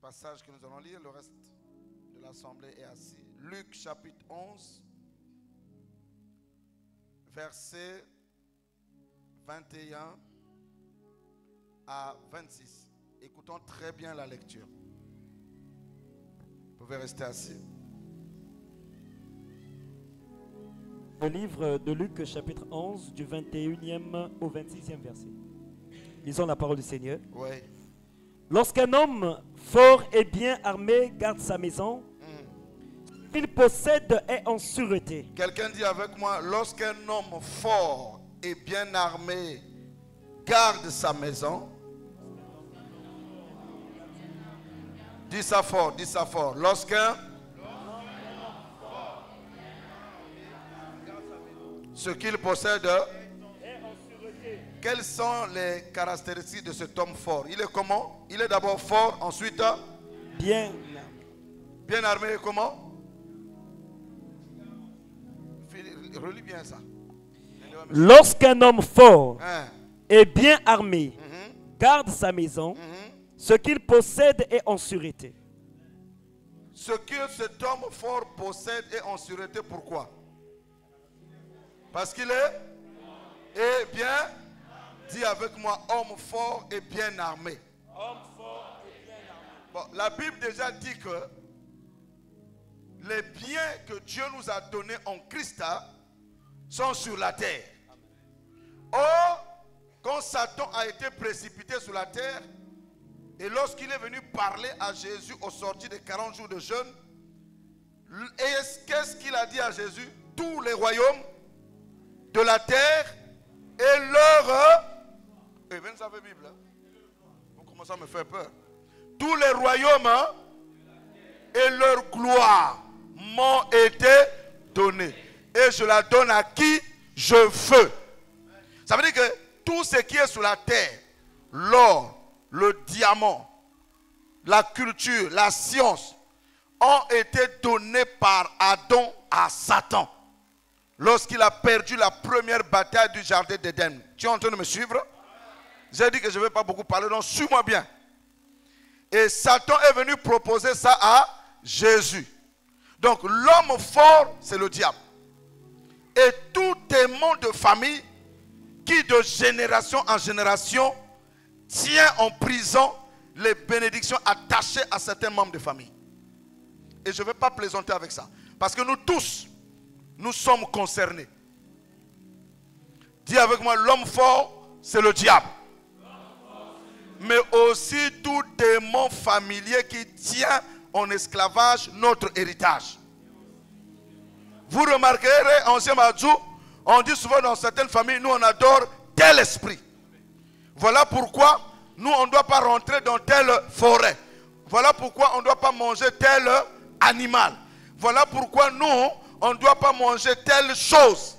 passage que nous allons lire. Le reste de l'assemblée est assis. Luc chapitre 11, verset 21 à 26. Écoutons très bien la lecture. Vous pouvez rester assis. Le livre de Luc chapitre 11 du 21e au 26e verset. Lisons la parole du Seigneur. Oui. Lorsqu'un homme fort et bien armé garde sa maison, il possède et en sûreté. Quelqu'un dit avec moi, lorsqu'un homme fort et bien armé garde sa maison. Dis ça fort, dis ça fort. Lorsqu'un ce qu'il possède. Quelles sont les caractéristiques de cet homme fort? Il est comment? Il est d'abord fort, ensuite bien armé et comment? Relis bien ça. Lorsqu'un homme fort et bien armé garde sa maison, ce qu'il possède est en sûreté. Ce que cet homme fort possède est en sûreté, pourquoi? Parce qu'il est bien. Dis avec moi, homme fort et bien armé. Homme fort et bien armé. Bon, la Bible déjà dit que les biens que Dieu nous a donnés en Christ sont sur la terre. Or, quand Satan a été précipité sur la terre, et lorsqu'il est venu parler à Jésus au sortir des 40 jours de jeûne, qu'est-ce qu'il a dit à Jésus? Tous les royaumes de la terre et leur... Et vous savez la Bible, vous commencez à me faire peur. Tous les royaumes et leur gloire m'ont été donnés. Et je la donne à qui je veux. Ça veut dire que tout ce qui est sur la terre, l'or, le diamant, la culture, la science, ont été donnés par Adam à Satan. Lorsqu'il a perdu la première bataille du jardin d'Éden. Tu es en train de me suivre? J'ai dit que je ne vais pas beaucoup parler, donc suis-moi bien. Et Satan est venu proposer ça à Jésus. Donc l'homme fort, c'est le diable. Et tout démon de famille qui de génération en génération tient en prison les bénédictions attachées à certains membres de famille. Et je ne vais pas plaisanter avec ça. Parce que nous tous, nous sommes concernés. Dis avec moi, l'homme fort, c'est le diable. Mais aussi tout démon familier qui tient en esclavage notre héritage. Vous remarquerez, ancien Madjou, on dit souvent dans certaines familles, nous on adore tel esprit. Voilà pourquoi nous on ne doit pas rentrer dans telle forêt. Voilà pourquoi on ne doit pas manger tel animal. Voilà pourquoi nous on ne doit pas manger telle chose.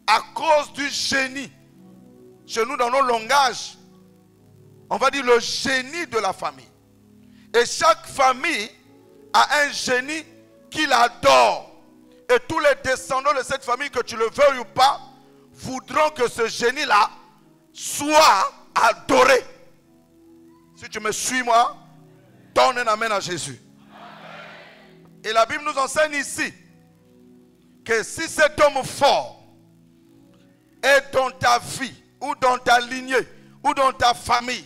À cause du génie. Chez nous dans nos langages, on va dire le génie de la famille. Et chaque famille a un génie qu'il adore. Et tous les descendants de cette famille, que tu le veuilles ou pas, voudront que ce génie-là soit adoré. Si tu me suis, moi, donne un amen à Jésus. Amen. Et la Bible nous enseigne ici que si cet homme fort est dans ta vie, ou dans ta lignée, ou dans ta famille,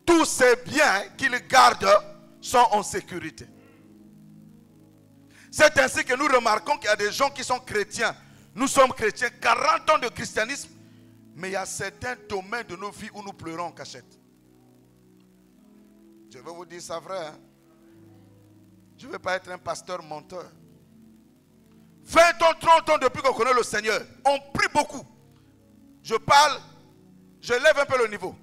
tous ces biens qu'il garde sont en sécurité. C'est ainsi que nous remarquons qu'il y a des gens qui sont chrétiens. Nous sommes chrétiens, 40 ans de christianisme, mais il y a certains domaines de nos vies où nous pleurons en cachette. Je vais vous dire ça vrai. Hein? Je ne veux pas être un pasteur menteur. 20 ans, 30 ans depuis qu'on connaît le Seigneur, on prie beaucoup. Je parle, je lève un peu le niveau.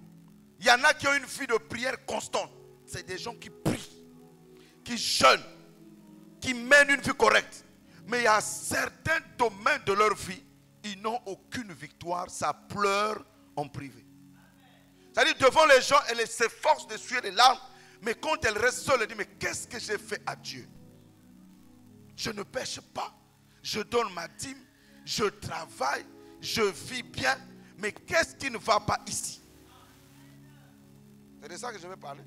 Il y en a qui ont une vie de prière constante. C'est des gens qui prient, qui jeûnent, qui mènent une vie correcte. Mais il y a certains domaines de leur vie, ils n'ont aucune victoire, ça pleure en privé. C'est-à-dire devant les gens, elles s'efforcent de suer des larmes, mais quand elles restent seules, elles disent, mais qu'est-ce que j'ai fait à Dieu? Je ne pêche pas, je donne ma dîme, je travaille, je vis bien, mais qu'est-ce qui ne va pas ici? C'est de ça que je vais parler.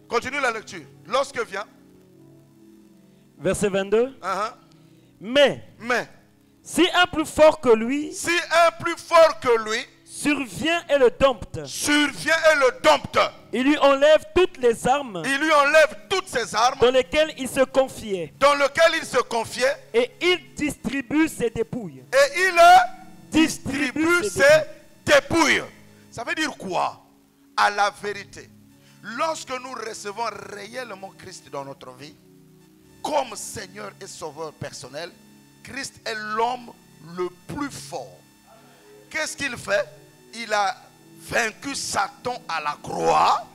Continue la lecture. Lorsque vient. Verset 22. Mais. Si un plus fort que lui. Si un plus fort que lui. Survient et le dompte. Il lui enlève toutes les armes. Il lui enlève toutes ses armes. Dans lesquelles il se confiait. Et il distribue ses dépouilles. Ses dépouilles. Ça veut dire quoi? À la vérité, lorsque nous recevons réellement Christ dans notre vie, comme Seigneur et Sauveur personnel, Christ est l'homme le plus fort. Qu'est-ce qu'il fait? Il a vaincu Satan à la croix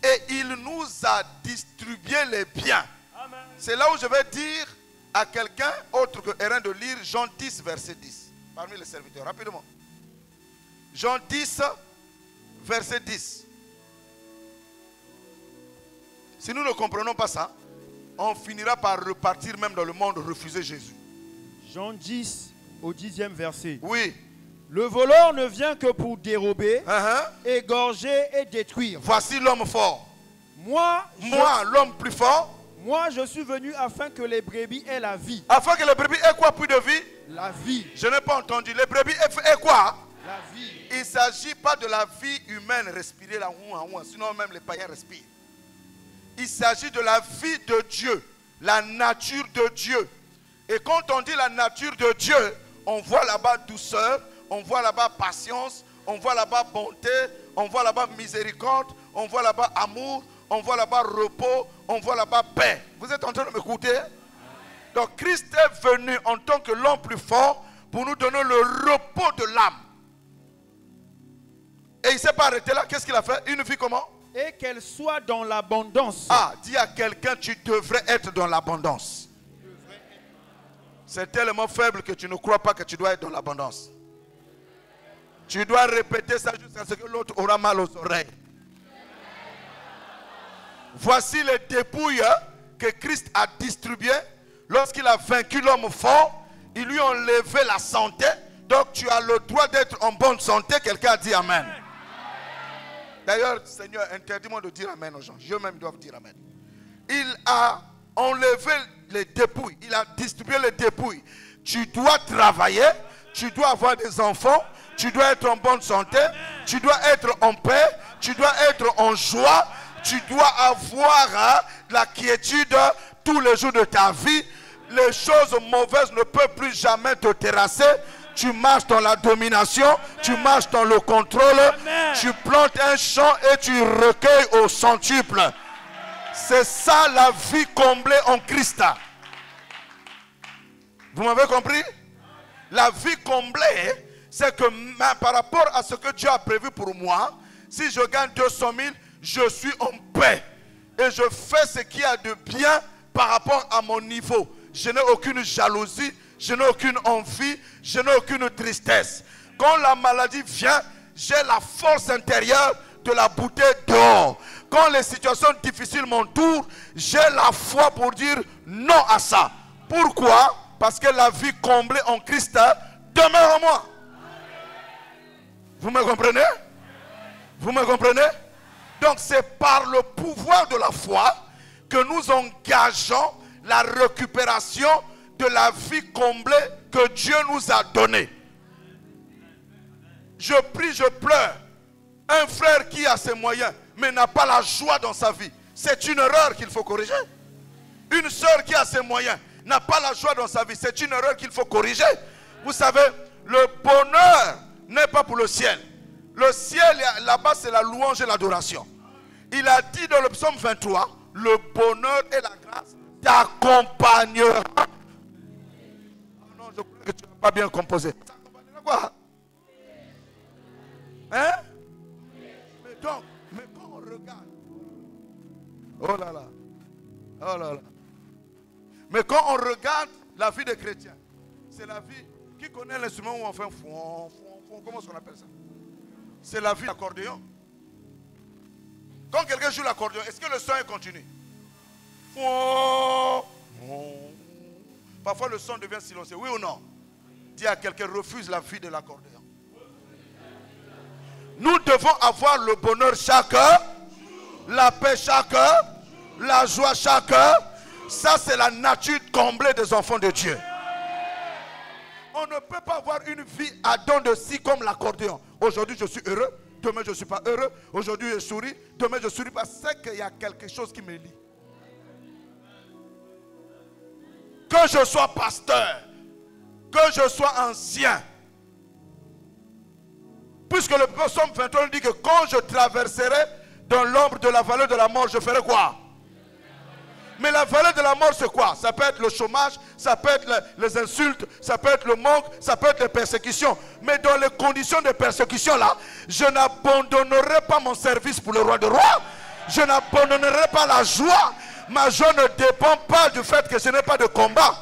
et il nous a distribué les biens. C'est là où je vais dire à quelqu'un autre que Erin de lire Jean 10 verset 10 parmi les serviteurs, rapidement. Jean 10 verset 10. Si nous ne comprenons pas ça, on finira par repartir même dans le monde, refuser Jésus. Jean 10 au 10e verset. Oui. Le voleur ne vient que pour dérober, égorger et détruire. Voici l'homme fort. Moi, l'homme plus fort. Moi, je suis venu afin que les brebis aient la vie. Afin que les brebis aient quoi plus de vie? La vie. Je n'ai pas entendu. Les brebis aient quoi? La vie. Il ne s'agit pas de la vie humaine respirer là, sinon même les païens respirent. Il s'agit de la vie de Dieu, la nature de Dieu. Et quand on dit la nature de Dieu, on voit là-bas douceur, on voit là-bas patience, on voit là-bas bonté, on voit là-bas miséricorde, on voit là-bas amour, on voit là-bas repos, on voit là-bas paix. Vous êtes en train de m'écouter? Donc Christ est venu en tant que l'homme plus fort pour nous donner le repos de l'âme. Et il ne s'est pas arrêté là. Qu'est-ce qu'il a fait? Une vie comment? Et qu'elle soit dans l'abondance. Ah, dis à quelqu'un, tu devrais être dans l'abondance. C'est tellement faible que tu ne crois pas que tu dois être dans l'abondance. Tu dois répéter ça jusqu'à ce que l'autre aura mal aux oreilles. Voici les dépouilles que Christ a distribuées. Lorsqu'il a vaincu l'homme fort, il lui a enlevé la santé. Donc tu as le droit d'être en bonne santé. Quelqu'un a dit Amen. D'ailleurs, Seigneur, interdis-moi de dire Amen aux gens. Je même dois dire Amen. Il a enlevé les dépouilles. Il a distribué les dépouilles. Tu dois travailler. Tu dois avoir des enfants. Tu dois être en bonne santé. Tu dois être en paix. Tu dois être en joie. Tu dois avoir la quiétude tous les jours de ta vie. Les choses mauvaises ne peuvent plus jamais te terrasser. Tu marches dans la domination, tu marches dans le contrôle, tu plantes un champ et tu recueilles au centuple. C'est ça la vie comblée en Christ. Vous m'avez compris? La vie comblée, c'est que par rapport à ce que Dieu a prévu pour moi, si je gagne 200 000, je suis en paix. Et je fais ce qu'il y a de bien par rapport à mon niveau. Je n'ai aucune jalousie. Je n'ai aucune envie, je n'ai aucune tristesse. Quand la maladie vient, j'ai la force intérieure de la bouteille dehors. Quand les situations difficiles m'entourent, j'ai la foi pour dire non à ça. Pourquoi? Parce que la vie comblée en Christ demeure en moi. Vous me comprenez? Vous me comprenez? Donc c'est par le pouvoir de la foi que nous engageons la récupération de la vie comblée que Dieu nous a donnée. Je prie, je pleure. Un frère qui a ses moyens, mais n'a pas la joie dans sa vie, c'est une erreur qu'il faut corriger. Une soeur qui a ses moyens, n'a pas la joie dans sa vie, c'est une erreur qu'il faut corriger. Vous savez, le bonheur n'est pas pour le ciel. Le ciel, là-bas, c'est la louange et l'adoration. Il a dit dans le psaume 23, le bonheur et la grâce t'accompagneront. Je crois que tu n'as pas bien composé. Ça accompagnera quoi? Hein? Mais quand on regarde. Oh là là. Oh là là. Mais quand on regarde la vie des chrétiens, c'est la vie. Qui connaît l'instrument où on fait un fond, comment est-ce qu'on appelle ça? C'est la vie de l'accordéon. Quand quelqu'un joue l'accordéon, est-ce que le son est continu? Parfois le son devient silencieux, oui ou non? Dis à quelqu'un, refuse la vie de l'accordéon. Nous devons avoir le bonheur chaque jour. la paix chaque heure, la joie chaque heure. Ça, c'est la nature comblée des enfants de Dieu. On ne peut pas avoir une vie à dents de scie comme l'accordéon. Aujourd'hui, je suis heureux. Demain, je ne suis pas heureux. Aujourd'hui, je souris. Demain, je ne souris pas. C'est qu'il y a quelque chose qui me lie. Que je sois pasteur, que je sois ancien. Puisque le psaume 23 dit que quand je traverserai dans l'ombre de la vallée de la mort, je ferai quoi? Mais la vallée de la mort, c'est quoi? Ça peut être le chômage, ça peut être les insultes, ça peut être le manque, ça peut être les persécutions. Mais dans les conditions de persécution là, je n'abandonnerai pas mon service pour le roi de rois. Je n'abandonnerai pas la joie. Ma joie ne dépend pas du fait que je n'ai pas de combat.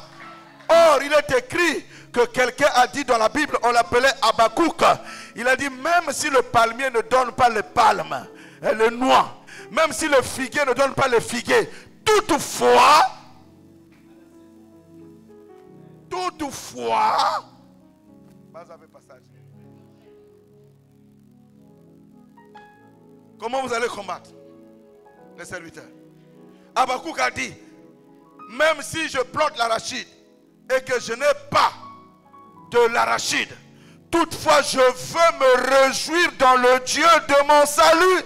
Or, il est écrit que quelqu'un a dit dans la Bible, on l'appelait Habakkuk. Il a dit, même si le palmier ne donne pas les palmes et les noix, même si le figuier ne donne pas les figuiers, toutefois, comment vous allez combattre les serviteurs? Habakkuk a dit, même si je plante l'arachide et que je n'ai pas de l'arachide, toutefois je veux me réjouir dans le Dieu de mon salut.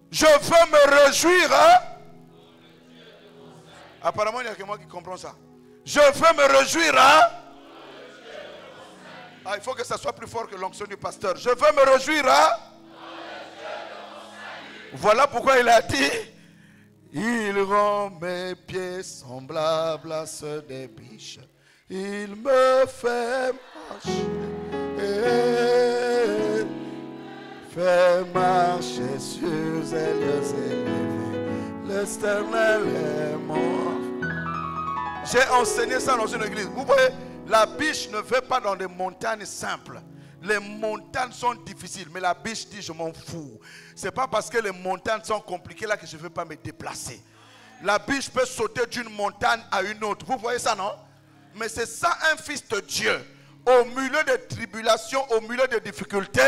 Je veux me réjouir. Hein? Apparemment, il n'y a que moi qui comprends ça. Je veux me réjouir. Hein? Ah, il faut que ça soit plus fort que l'onction du pasteur. Je veux me réjouir. Hein? Voilà pourquoi il a dit, il rend mes pieds semblables à ceux des biches. Il me fait marcher. Fait marcher sur les lieux élevés. L'Éternel est mort. J'ai enseigné ça dans une église. Vous voyez, la biche ne va pas dans des montagnes simples. Les montagnes sont difficiles, mais la biche dit je m'en fous. C'est pas parce que les montagnes sont compliquées là que je ne veux pas me déplacer. La biche peut sauter d'une montagne à une autre. Vous voyez ça, non? Mais c'est ça un fils de Dieu. Au milieu des tribulations, au milieu des difficultés,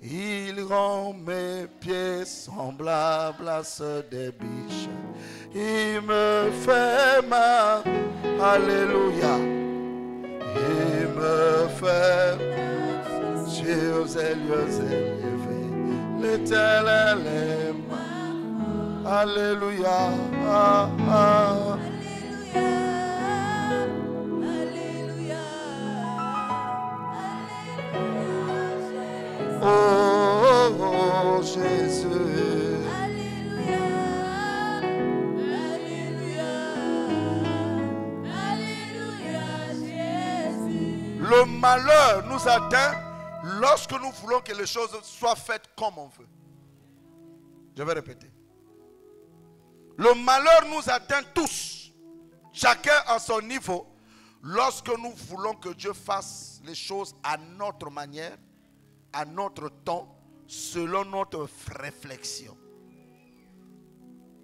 il rend mes pieds semblables à ceux des biches. Il me fait mal. Alléluia. Il me fait sur les lieux élevés. L'Éternel est mort. Alléluia. Ah, ah. Oh, oh, oh, Jésus. Alléluia. Alléluia. Alléluia, Jésus. Le malheur nous atteint lorsque nous voulons que les choses soient faites comme on veut. Je vais répéter. Le malheur nous atteint tous, chacun à son niveau, lorsque nous voulons que Dieu fasse les choses à notre manière, à notre temps, selon notre réflexion.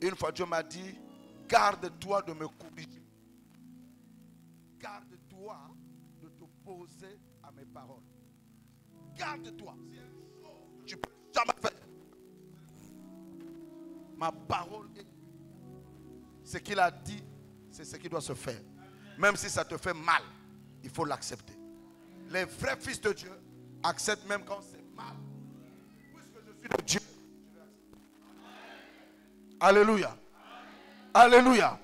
Une fois Dieu m'a dit, garde-toi de me corriger. Garde-toi de t'opposer à mes paroles. Garde-toi. Tu peux jamais faire. Ma parole, ce qu'il a dit, c'est ce qui doit se faire. Même si ça te fait mal, il faut l'accepter. Les vrais fils de Dieu acceptent même quand c'est mal. Puisque je suis de Dieu. Alléluia. Alléluia.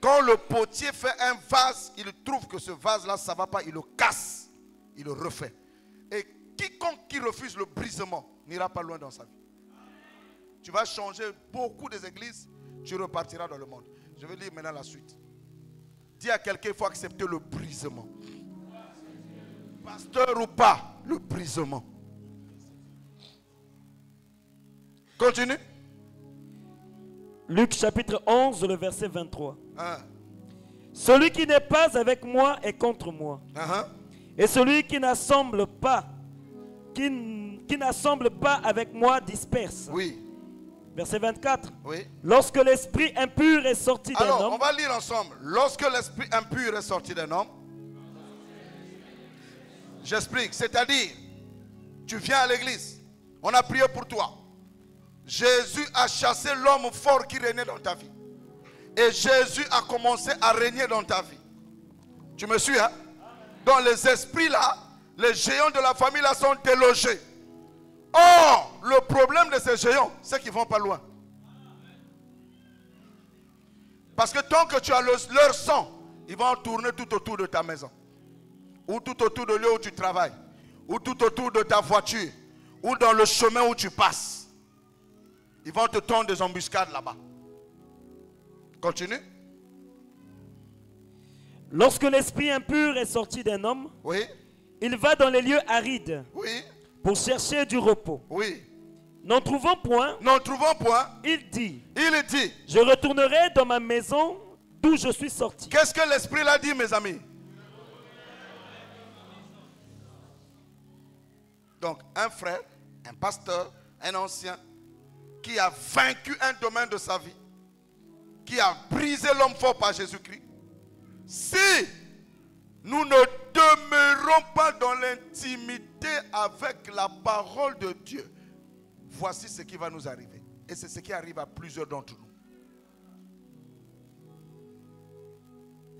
Quand le potier fait un vase, il trouve que ce vase-là, ça ne va pas, il le casse, il le refait. Et quiconque qui refuse le brisement n'ira pas loin dans sa vie. Tu vas changer beaucoup des églises, tu repartiras dans le monde. Je vais lire maintenant la suite. Dis à quelqu'un, il faut accepter le brisement. Pasteur ou pas, le brisement. Continue. Luc chapitre 11, le verset 23. Uh-huh. Celui qui n'est pas avec moi est contre moi. Uh-huh. Et celui qui n'assemble pas, qui n'assemble pas avec moi disperse. Oui. Verset 24. Oui. Lorsque l'esprit impur est sorti d'un Alors, homme. on va lire ensemble. Lorsque l'esprit impur est sorti d'un homme. J'explique. C'est-à-dire, tu viens à l'église. On a prié pour toi. Jésus a chassé l'homme fort qui régnait dans ta vie. Et Jésus a commencé à régner dans ta vie. Tu me suis, hein? Dans les esprits là, les géants de la famille là sont délogés. Or, le problème de ces géants, c'est qu'ils ne vont pas loin. Parce que tant que tu as leur sang, ils vont tourner tout autour de ta maison. Ou tout autour de lieu où tu travailles. Ou tout autour de ta voiture. Ou dans le chemin où tu passes. Ils vont te tendre des embuscades là-bas. Continue. Lorsque l'esprit impur est sorti d'un homme, Oui. il va dans les lieux arides Oui. pour chercher du repos. Oui. N'en trouvant point, N'en trouvant point, il dit, il dit, je retournerai dans ma maison d'où je suis sorti. qu'est-ce que l'esprit l'a dit, mes amis? Donc, un frère, un pasteur, un ancien, qui a vaincu un domaine de sa vie, qui a brisé l'homme fort par Jésus-Christ, si nous ne demeurons pas dans l'intimité avec la parole de Dieu, voici ce qui va nous arriver. Et c'est ce qui arrive à plusieurs d'entre nous.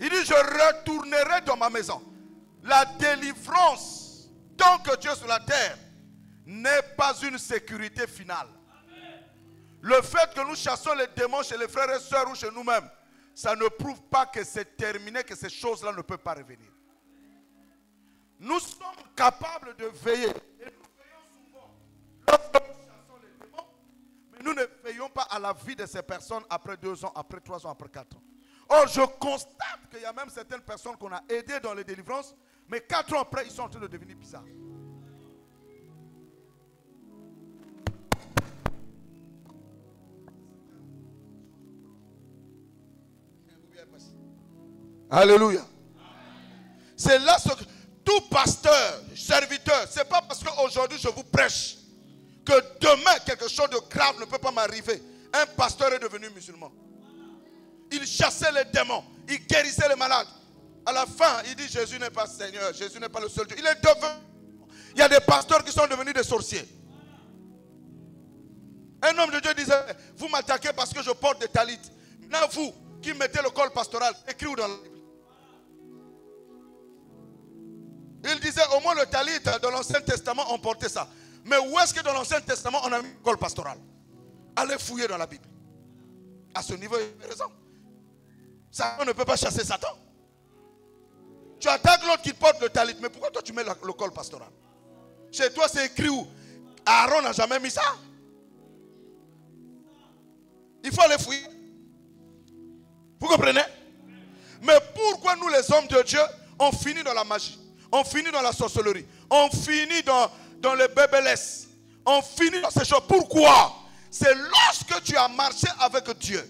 Il dit, je retournerai dans ma maison. La délivrance, tant que Dieu est sur la terre, n'est pas une sécurité finale. Le fait que nous chassons les démons chez les frères et sœurs ou chez nous-mêmes, ça ne prouve pas que c'est terminé, que ces choses-là ne peuvent pas revenir. Nous sommes capables de veiller. Et nous veillons souvent lorsque nous chassons les démons, mais nous ne veillons pas à la vie de ces personnes après 2 ans, après 3 ans, après 4 ans. Or, je constate qu'il y a même certaines personnes qu'on a aidées dans les délivrances, mais 4 ans après, ils sont en train de devenir bizarres. Alléluia. C'est là ce que tout pasteur, serviteur, c'est pas parce qu'aujourd'hui je vous prêche que demain quelque chose de grave ne peut pas m'arriver. Un pasteur est devenu musulman. Il chassait les démons, il guérissait les malades. À la fin, il dit Jésus n'est pas Seigneur, Jésus n'est pas le seul Dieu. Il est devenu. Il y a des pasteurs qui sont devenus des sorciers. Un homme de Dieu disait, vous m'attaquez parce que je porte des talits. Maintenant vous qui mettez le col pastoral, écrit où dans la Bible? Il disait au moins le talit dans l'Ancien Testament on portait ça. Mais où est-ce que dans l'Ancien Testament on a mis le col pastoral? Allez fouiller dans la Bible. À ce niveau, il a raison. Satan ne peut pas chasser Satan. Tu attaques l'autre qui porte le talit. Mais pourquoi toi tu mets le col pastoral? Chez toi c'est écrit où? Aaron n'a jamais mis ça. Il faut aller fouiller. Vous comprenez? Mais pourquoi nous les hommes de Dieu on finit dans la magie? On finit dans la sorcellerie. On finit dans les bébélesses. On finit dans ces choses. Pourquoi? C'est lorsque tu as marché avec Dieu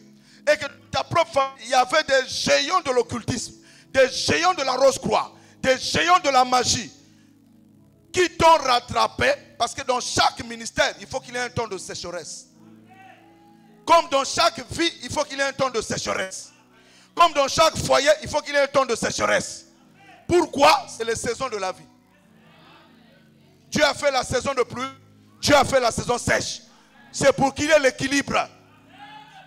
et que ta propre famille, il y avait des géants de l'occultisme, des géants de la rose-croix, des géants de la magie qui t'ont rattrapé, parce que dans chaque ministère, il faut qu'il y ait un temps de sécheresse. Comme dans chaque vie, il faut qu'il y ait un temps de sécheresse. Comme dans chaque foyer, il faut qu'il y ait un temps de sécheresse. Pourquoi? C'est les saisons de la vie. Dieu a fait la saison de pluie, Dieu a fait la saison sèche. C'est pour qu'il y ait l'équilibre.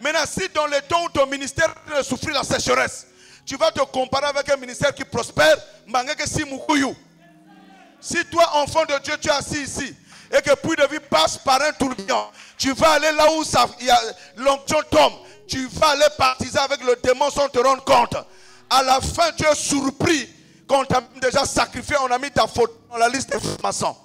Maintenant, si dans les temps où ton ministère souffre la sécheresse, tu vas te comparer avec un ministère qui prospère, si toi, enfant de Dieu, tu es assis ici, et que pluie de vie passe par un tourbillon, tu vas aller là où l'onction tombe, tu vas aller partisan avec le démon sans te rendre compte. À la fin, tu es surpris qu'on t'a déjà sacrifié, on a mis ta photo dans la liste des francs-maçons.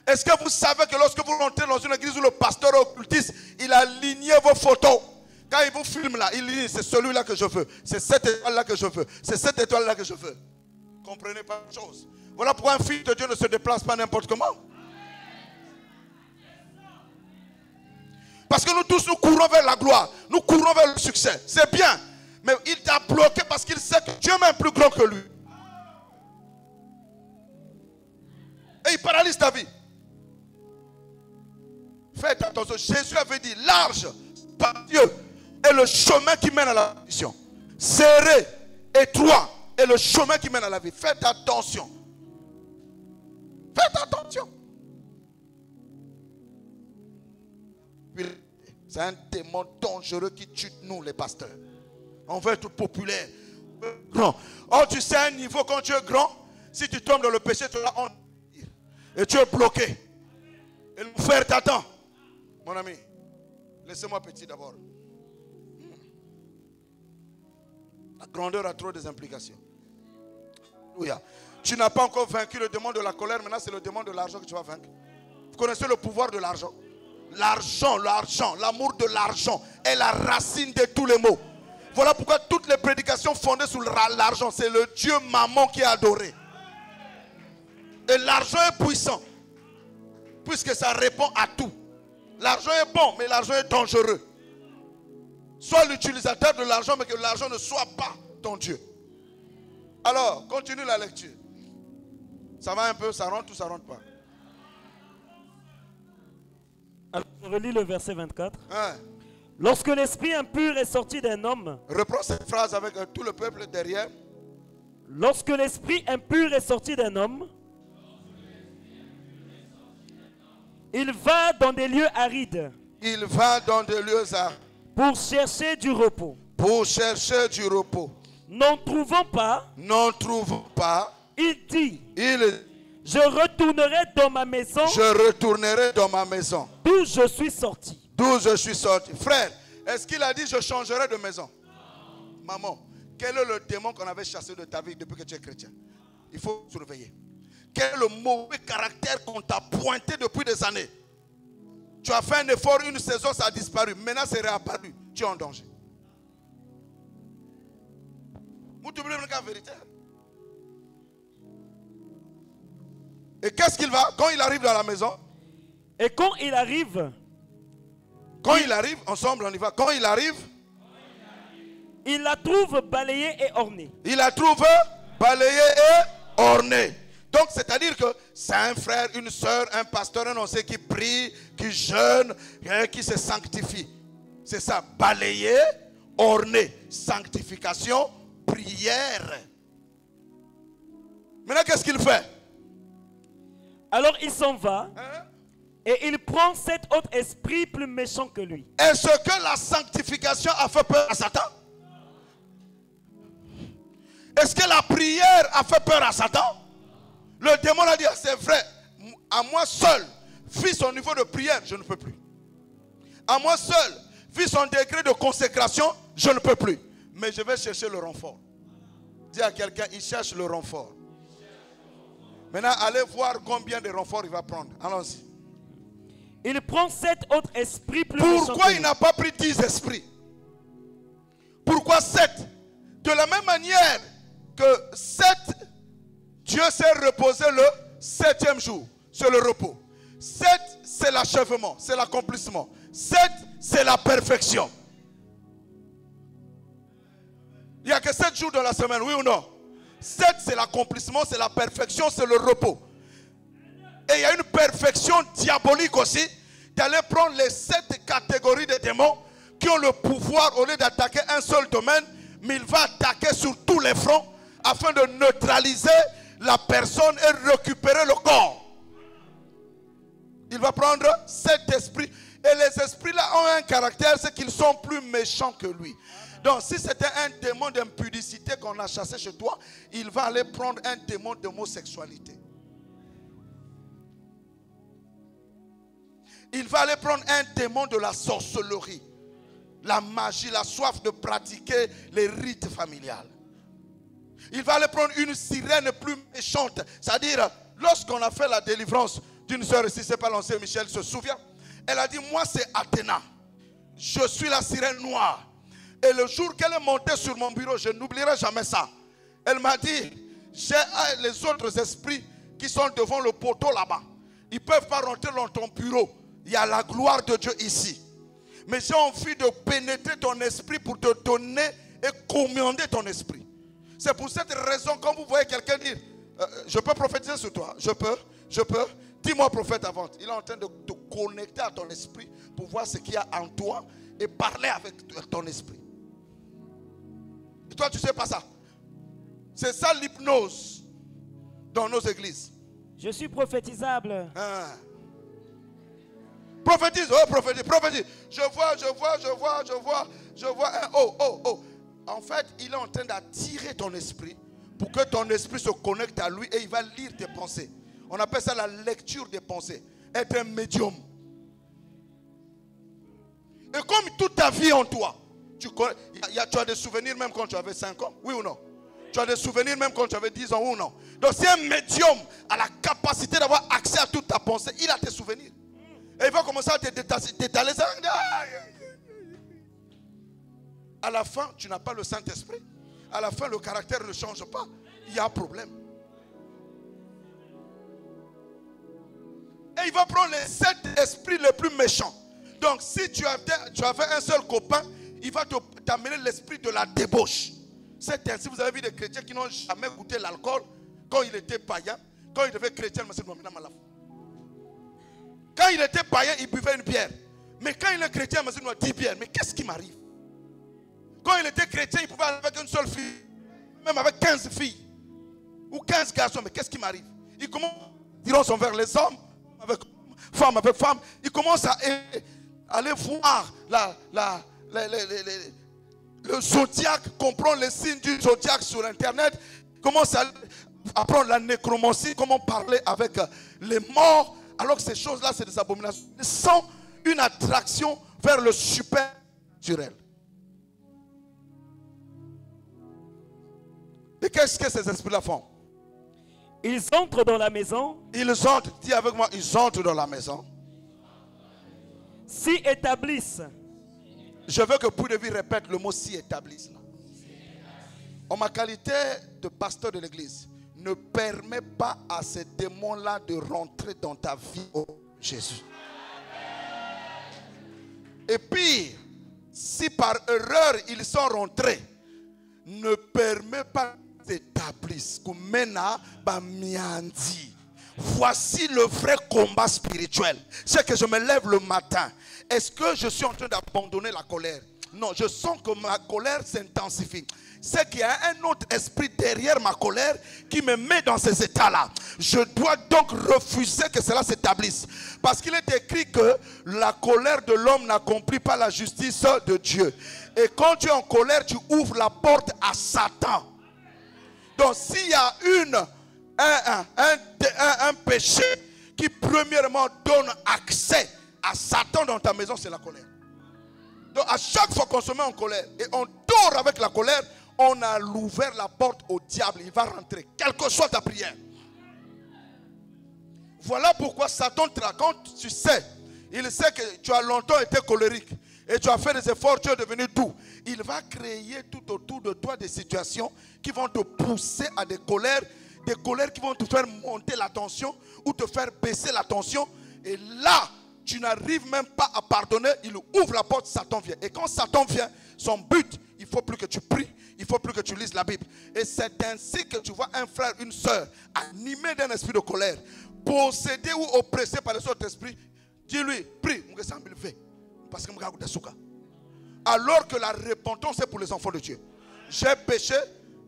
Est-ce que vous savez que lorsque vous rentrez dans une église où le pasteur occultiste, il a aligné vos photos? Quand il vous filme là, il dit c'est celui-là que je veux, c'est cette étoile-là que je veux, c'est cette étoile-là que je veux. Comprenez pas la chose. Voilà pourquoi un fils de Dieu ne se déplace pas n'importe comment. Parce que nous tous, nous courons vers la gloire, nous courons vers le succès. C'est bien, mais il t'a bloqué parce qu'il sait que Dieu est même plus grand que lui. Et il paralyse ta vie. Faites attention, Jésus avait dit large, spacieux est le chemin qui mène à la mission. Serré, étroit est le chemin qui mène à la vie. Faites attention. Faites attention. C'est un démon dangereux qui tue nous les pasteurs. On veut être populaire, grand. Or tu sais un niveau quand tu es grand, si tu tombes dans le péché, tu as honte. Et tu es bloqué. Et l'enfer t'attend. Mon ami, laissez-moi petit d'abord. La grandeur a trop des implications. Alléluia. Tu n'as pas encore vaincu le démon de la colère. Maintenant, c'est le démon de l'argent que tu vas vaincre. Vous connaissez le pouvoir de l'argent? L'argent, l'amour de l'argent est la racine de tous les maux. Voilà pourquoi toutes les prédications fondées sur l'argent, c'est le Dieu maman qui est adoré. Et l'argent est puissant, puisque ça répond à tout. L'argent est bon, mais l'argent est dangereux. Sois l'utilisateur de l'argent, mais que l'argent ne soit pas ton Dieu. Alors, continue la lecture. Ça va un peu, ça rentre ou ça rentre pas? Alors, je relis le verset 24. Hein? Lorsque l'esprit impur est sorti d'un homme, Reprends cette phrase avec tout le peuple derrière. lorsque l'esprit impur est sorti d'un homme, il va dans des lieux arides Il va dans des lieux arides pour chercher du repos. pour chercher du repos. N'en trouvant pas, N'en trouvant pas, il dit, il je retournerai dans ma maison je retournerai dans ma maison, d'où je suis sorti. d'où je suis sorti. Frère, est-ce qu'il a dit je changerai de maison? Maman, quel est le démon qu'on avait chassé de ta vie depuis que tu es chrétien? Il faut surveiller. Quel est le mauvais caractère qu'on t'a pointé depuis des années? Tu as fait un effort, une saison, ça a disparu. Maintenant, c'est réapparu. Tu es en danger. Vous oubliez la vérité. Et qu'est-ce qu'il va? Quand il arrive dans la maison, Et quand il arrive, ensemble on y va. Quand il arrive, il la trouve balayée et ornée. il la trouve balayée et ornée. Donc, c'est-à-dire que c'est un frère, une soeur, un pasteur, un ancien qui prie, qui jeûne, qui se sanctifie. C'est ça, balayé, orné, sanctification, prière. Maintenant, qu'est-ce qu'il fait? Alors il s'en va Hein? et il prend cet autre esprit plus méchant que lui. Est-ce que la sanctification a fait peur à Satan? Est-ce que la prière a fait peur à Satan? Le démon a dit, c'est vrai, à moi seul, vu son niveau de prière, je ne peux plus. À moi seul, vu son degré de consécration, je ne peux plus. Mais je vais chercher le renfort. Dis à quelqu'un, il cherche le renfort. Maintenant, allez voir combien de renforts il va prendre. Allons-y. Il prend cet autre esprit plus méchant Pourquoi que il lui. n'a pas pris 10 esprits? Pourquoi 7? De la même manière que 7, Dieu s'est reposé le 7e jour. C'est le repos. 7, c'est l'achèvement, c'est l'accomplissement. 7, c'est la perfection. Il n'y a que 7 jours dans la semaine, oui ou non? 7, c'est l'accomplissement, c'est la perfection, c'est le repos. Et il y a une perfection diabolique aussi, d'aller prendre les 7 catégories de démons qui ont le pouvoir, au lieu d'attaquer un seul domaine, mais il va attaquer sur tous les fronts afin de neutraliser la personne et récupérer le corps. Il va prendre 7 esprits. Et les esprits-là ont un caractère, c'est qu'ils sont plus méchants que lui. Donc si c'était un démon d'impudicité qu'on a chassé chez toi, il va aller prendre un démon d'homosexualité. Il va aller prendre un démon de la sorcellerie, la magie, la soif de pratiquer les rites familiales. Il va aller prendre une sirène plus méchante. C'est-à-dire, lorsqu'on a fait la délivrance d'une soeur ici, c'est pas l'ancien Michel, se souvient. Elle a dit, moi c'est Athéna. Je suis la sirène noire. Et le jour qu'elle est montée sur mon bureau, je n'oublierai jamais ça. Elle m'a dit, j'ai les autres esprits qui sont devant le poteau là-bas. Ils ne peuvent pas rentrer dans ton bureau. Il y a la gloire de Dieu ici. Mais j'ai envie de pénétrer ton esprit pour te donner et commander ton esprit. C'est pour cette raison, quand vous voyez quelqu'un dire, je peux prophétiser sur toi, je peux. Dis-moi prophète avant. Il est en train de te connecter à ton esprit pour voir ce qu'il y a en toi et parler avec ton esprit. Et toi, tu ne sais pas ça. C'est ça l'hypnose dans nos églises. Je suis prophétisable. Hein. Prophétise, oh, prophétise, prophétise. Je vois un oh. En fait, il est en train d'attirer ton esprit pour que ton esprit se connecte à lui et il va lire tes pensées. On appelle ça la lecture des pensées. Être un médium. Et comme toute ta vie en toi, tu as des souvenirs même quand tu avais 5 ans, oui ou non? Tu as des souvenirs même quand tu avais 10 ans, oui ou non? Donc si un médium a la capacité d'avoir accès à toute ta pensée, il a tes souvenirs. Et il va commencer à t'étaler ça. À la fin, tu n'as pas le Saint-Esprit. À la fin, le caractère ne change pas. Il y a un problème. Et il va prendre les 7 esprits les plus méchants. Donc, si tu avais un seul copain, il va t'amener l'esprit de la débauche. C'est ainsi, vous avez vu des chrétiens qui n'ont jamais goûté l'alcool quand il était païen. Quand il devait chrétien, quand il était païen, il buvait une bière. Mais quand il est chrétien, il dit 10 bières. Mais qu'est-ce qui m'arrive? Quand il était chrétien, il pouvait aller avec une seule fille. Même avec 15 filles. Ou 15 garçons. Mais qu'est-ce qui m'arrive? Il commence à tirer son vers les hommes, avec femme. Il commence à aller voir le zodiaque, comprendre les signes du zodiaque sur internet. Il commence à apprendre la nécromancie, comment parler avec les morts. Alors que ces choses-là, c'est des abominations. Ils sont une attraction vers le supernaturel. Et qu'est-ce que ces esprits-là font? Ils entrent dans la maison. Ils entrent, dis avec moi, ils entrent dans la maison. S'y établissent. Je veux que pour de vie répète le mot s'y établissent. En ma qualité de pasteur de l'église, ne permets pas à ces démons-là de rentrer dans ta vie, oh Jésus. Et puis, si par erreur ils sont rentrés, ne permets pas d'établir. Voici le vrai combat spirituel. C'est que je me lève le matin. Est-ce que je suis en train d'abandonner la colère? Non, je sens que ma colère s'intensifie. C'est qu'il y a un autre esprit derrière ma colère qui me met dans ces états-là. Je dois donc refuser que cela s'établisse. Parce qu'il est écrit que la colère de l'homme n'accomplit pas la justice de Dieu. Et quand tu es en colère, tu ouvres la porte à Satan. Donc s'il y a un péché qui premièrement donne accès à Satan dans ta maison, c'est la colère. Donc à chaque fois qu'on se met en colère et on dort avec la colère, on a ouvert la porte au diable. Il va rentrer, quelle que soit ta prière. Voilà pourquoi Satan, quand tu sais, il sait que tu as longtemps été colérique et tu as fait des efforts, tu es devenu doux. Il va créer tout autour de toi des situations qui vont te pousser à des colères qui vont te faire monter la tension ou te faire baisser la tension. Et là, tu n'arrives même pas à pardonner. Il ouvre la porte, Satan vient. Et quand Satan vient, son but, il ne faut plus que tu pries, il ne faut plus que tu lises la Bible. Et c'est ainsi que tu vois un frère, une soeur, animé d'un esprit de colère, possédé ou oppressé par les autres esprits. Dis-lui, prie, parce que alors que la repentance est pour les enfants de Dieu. J'ai péché,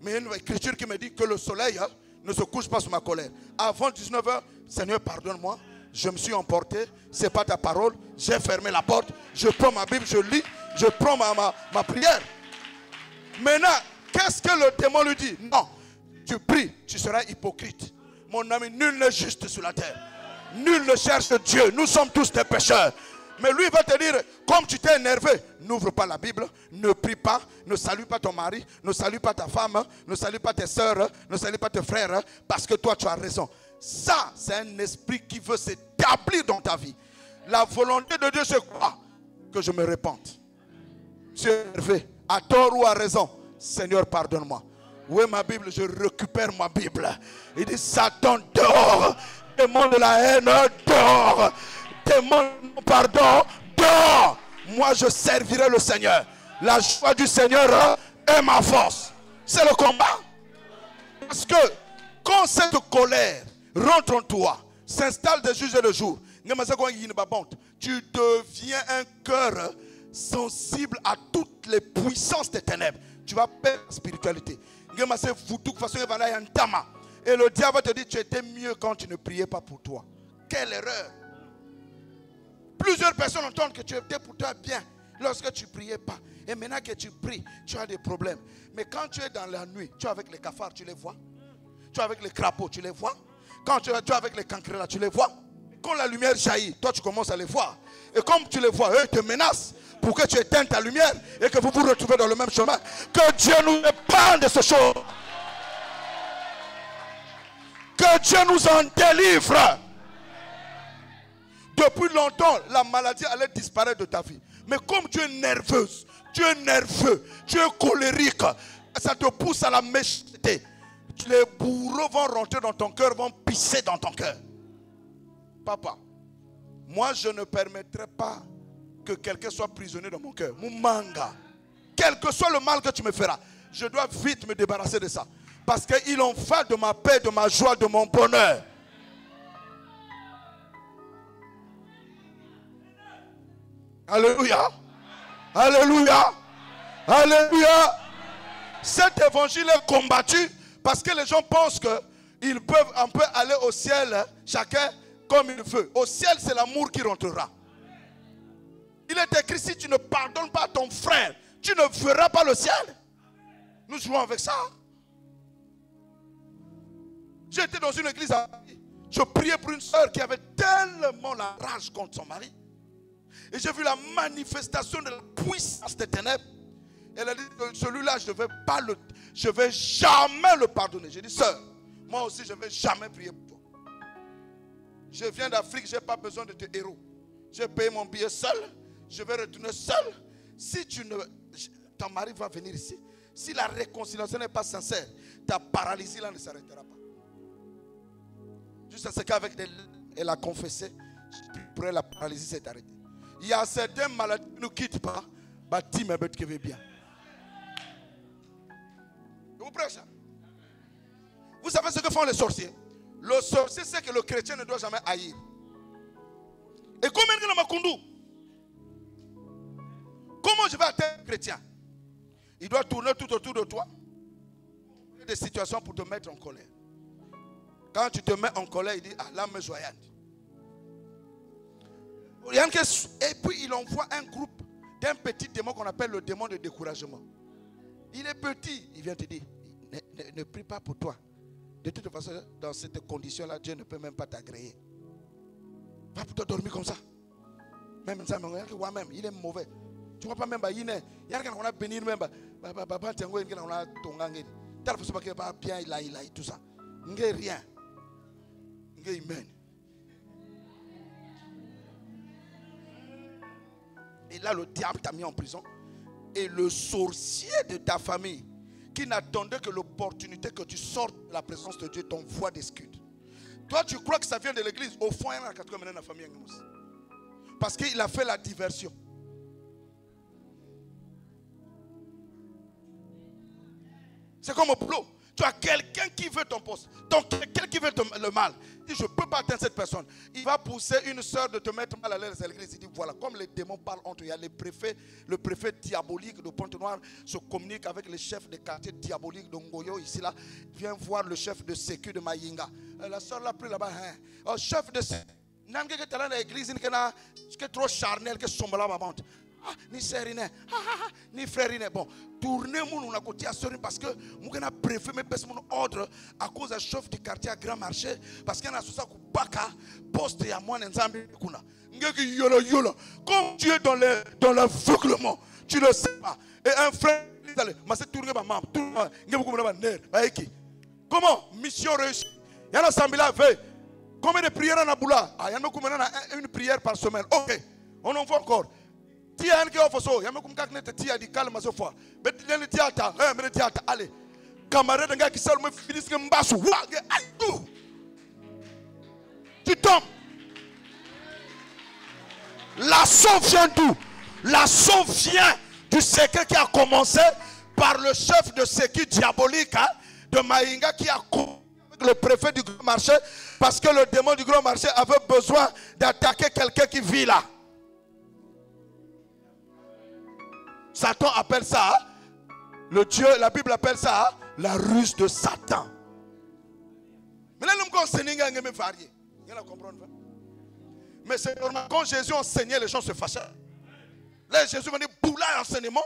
mais il y a une écriture qui me dit que le soleil ne se couche pas sur ma colère. Avant 19h, Seigneur, pardonne-moi. Je me suis emporté, ce n'est pas ta parole. J'ai fermé la porte, je prends ma Bible, je lis, je prends ma prière. Maintenant, qu'est-ce que le démon lui dit? Non, tu pries, tu seras hypocrite. Mon ami, nul n'est juste sur la terre. Nul ne cherche Dieu. Nous sommes tous des pécheurs. Mais lui va te dire, comme tu t'es énervé, n'ouvre pas la Bible, ne prie pas, ne salue pas ton mari, ne salue pas ta femme, ne salue pas tes soeurs, ne salue pas tes frères, parce que toi tu as raison. Ça, c'est un esprit qui veut s'établir dans ta vie. La volonté de Dieu, c'est quoi? Que je me repente. Tu es énervé, à tort ou à raison. Seigneur, pardonne-moi. Où est ma Bible? Je récupère ma Bible. Il dit, Satan, dors. Démon de la haine, dors. Démon, pardon, dors. Moi, je servirai le Seigneur. La joie du Seigneur est ma force. C'est le combat. Parce que quand cette colère rentre en toi, s'installe de jour et de jour, tu deviens un cœur sensible à toutes les puissances des ténèbres. Tu vas perdre la spiritualité. Et le diable te dit, tu étais mieux quand tu ne priais pas pour toi. Quelle erreur! Plusieurs personnes entendent que tu étais pour toi bien lorsque tu ne priais pas. Et maintenant que tu pries, tu as des problèmes. Mais quand tu es dans la nuit, tu es avec les cafards, tu les vois. Tu es avec les crapauds, tu les vois. Quand tu es avec les cancrelats, tu les vois. Quand la lumière jaillit, toi tu commences à les voir. Et comme tu les vois, eux te menacent pour que tu éteignes ta lumière et que vous vous retrouvez dans le même chemin. Que Dieu nous épargne de ce choses. Que Dieu nous en délivre. Depuis longtemps, la maladie allait disparaître de ta vie. Mais comme tu es nerveuse, tu es nerveux, tu es colérique, ça te pousse à la méchanceté. Les bourreaux vont rentrer dans ton cœur, vont pisser dans ton cœur. Papa, moi je ne permettrai pas que quelqu'un soit prisonnier dans mon cœur. Moumanga. Quel que soit le mal que tu me feras, je dois vite me débarrasser de ça. Parce qu'il en va de ma paix, de ma joie, de mon bonheur. Alléluia. Alléluia. Alléluia. Cet évangile est combattu parce que les gens pensent qu'ils peuvent un peu aller au ciel, chacun comme il veut. Au ciel, c'est l'amour qui rentrera. Il est écrit, si tu ne pardonnes pas à ton frère, tu ne verras pas le ciel. Nous jouons avec ça. J'étais dans une église à Paris. Je priais pour une soeur qui avait tellement la rage contre son mari. Et j'ai vu la manifestation de la puissance des ténèbres. Elle a dit, celui-là, je ne vais jamais le pardonner. J'ai dit, sœur, moi aussi, je ne vais jamais prier pour toi. Je viens d'Afrique, je n'ai pas besoin de tes héros. J'ai payé mon billet seul. Je vais retourner seul. Si ton mari va venir ici. Si la réconciliation n'est pas sincère, ta paralysie là ne s'arrêtera pas. Juste à ce qu'avec elle a confessé, pour elle, la paralysie s'est arrêtée. Il y a certaines maladies qui ne nous quittent pas. Bâti mes bêtes qui veut bien. Vous prêchez? Vous savez ce que font les sorciers? Le sorcier sait que le chrétien ne doit jamais haïr. Et comment je vais atteindre le chrétien? Il doit tourner tout autour de toi. Il y a des situations pour te mettre en colère. Quand tu te mets en colère, il dit, ah, l'âme joyante. Et puis il envoie un groupe d'un petit démon qu'on appelle le démon de découragement. Il est petit, il vient te dire, ne prie pas pour toi. De toute façon, dans cette condition-là, Dieu ne peut même pas t'agréer. Va pour te dormir comme ça. Même ça, même, il est mauvais. Tu ne vois pas même, il y a quelqu'un qui a béni même. Bien, il a tout ça. Il n'y a rien. Amen. Et là, le diable t'a mis en prison. Et le sorcier de ta famille, qui n'attendait que l'opportunité que tu sortes de la présence de Dieu, t'envoie des scuds. Toi, tu crois que ça vient de l'église. Au fond, il y en a 80 dans la famille. Parce qu'il a fait la diversion. C'est comme au boulot. Tu as quelqu'un qui veut ton poste. Quelqu'un qui veut le mal. Il dit, je ne peux pas atteindre cette personne. Il va pousser une soeur de te mettre mal à l'aise à l'église. Il dit, voilà, comme les démons parlent entre eux, il y a le préfet diabolique de Pointe-Noire se communique avec le chef de quartier diabolique de Ngoyo, ici là. Viens voir le chef de sécu de Mayinga. La soeur l'a pris là-bas. Hein. Chef de sécu. L'église qui est trop charnel, qui est sombre là-bas. Ni sérine, ni frérine. Bon, tournez mon à côté à Sorin parce que nous avons préféré mettre mon ordre à cause du chef du quartier à Grand Marché parce qu'il y a un associé qui baka poste et à moi n'ensemble kuna. Comme tu es dans l'aveuglement, tu ne sais pas. Et un frère, mais c'est tourner ma maman, comment mission réussie? Il y a un assemblée là, combien de prières en aboula? Il y en a une prière par semaine. Ok, on en voit encore. Tia nke ofoso ya mekum kakne te tia di kalma so fois bet len tiata me tiata allez camarade nga ki sel me finis ke mbasu wa ge aïdou tu tombes. L'assaut vient d'où? L'assaut vient du secret qui a commencé par le chef de sécurité diabolique de Maïnga qui a le préfet du grand marché parce que le démon du grand marché avait besoin d'attaquer quelqu'un qui vit là. Satan appelle ça, la Bible appelle ça la ruse de Satan. Mais là, nous sommes variés. Mais Mais c'est normal. Quand Jésus enseignait, les gens se fâchaient. Là, Jésus venait bouler l'enseignement.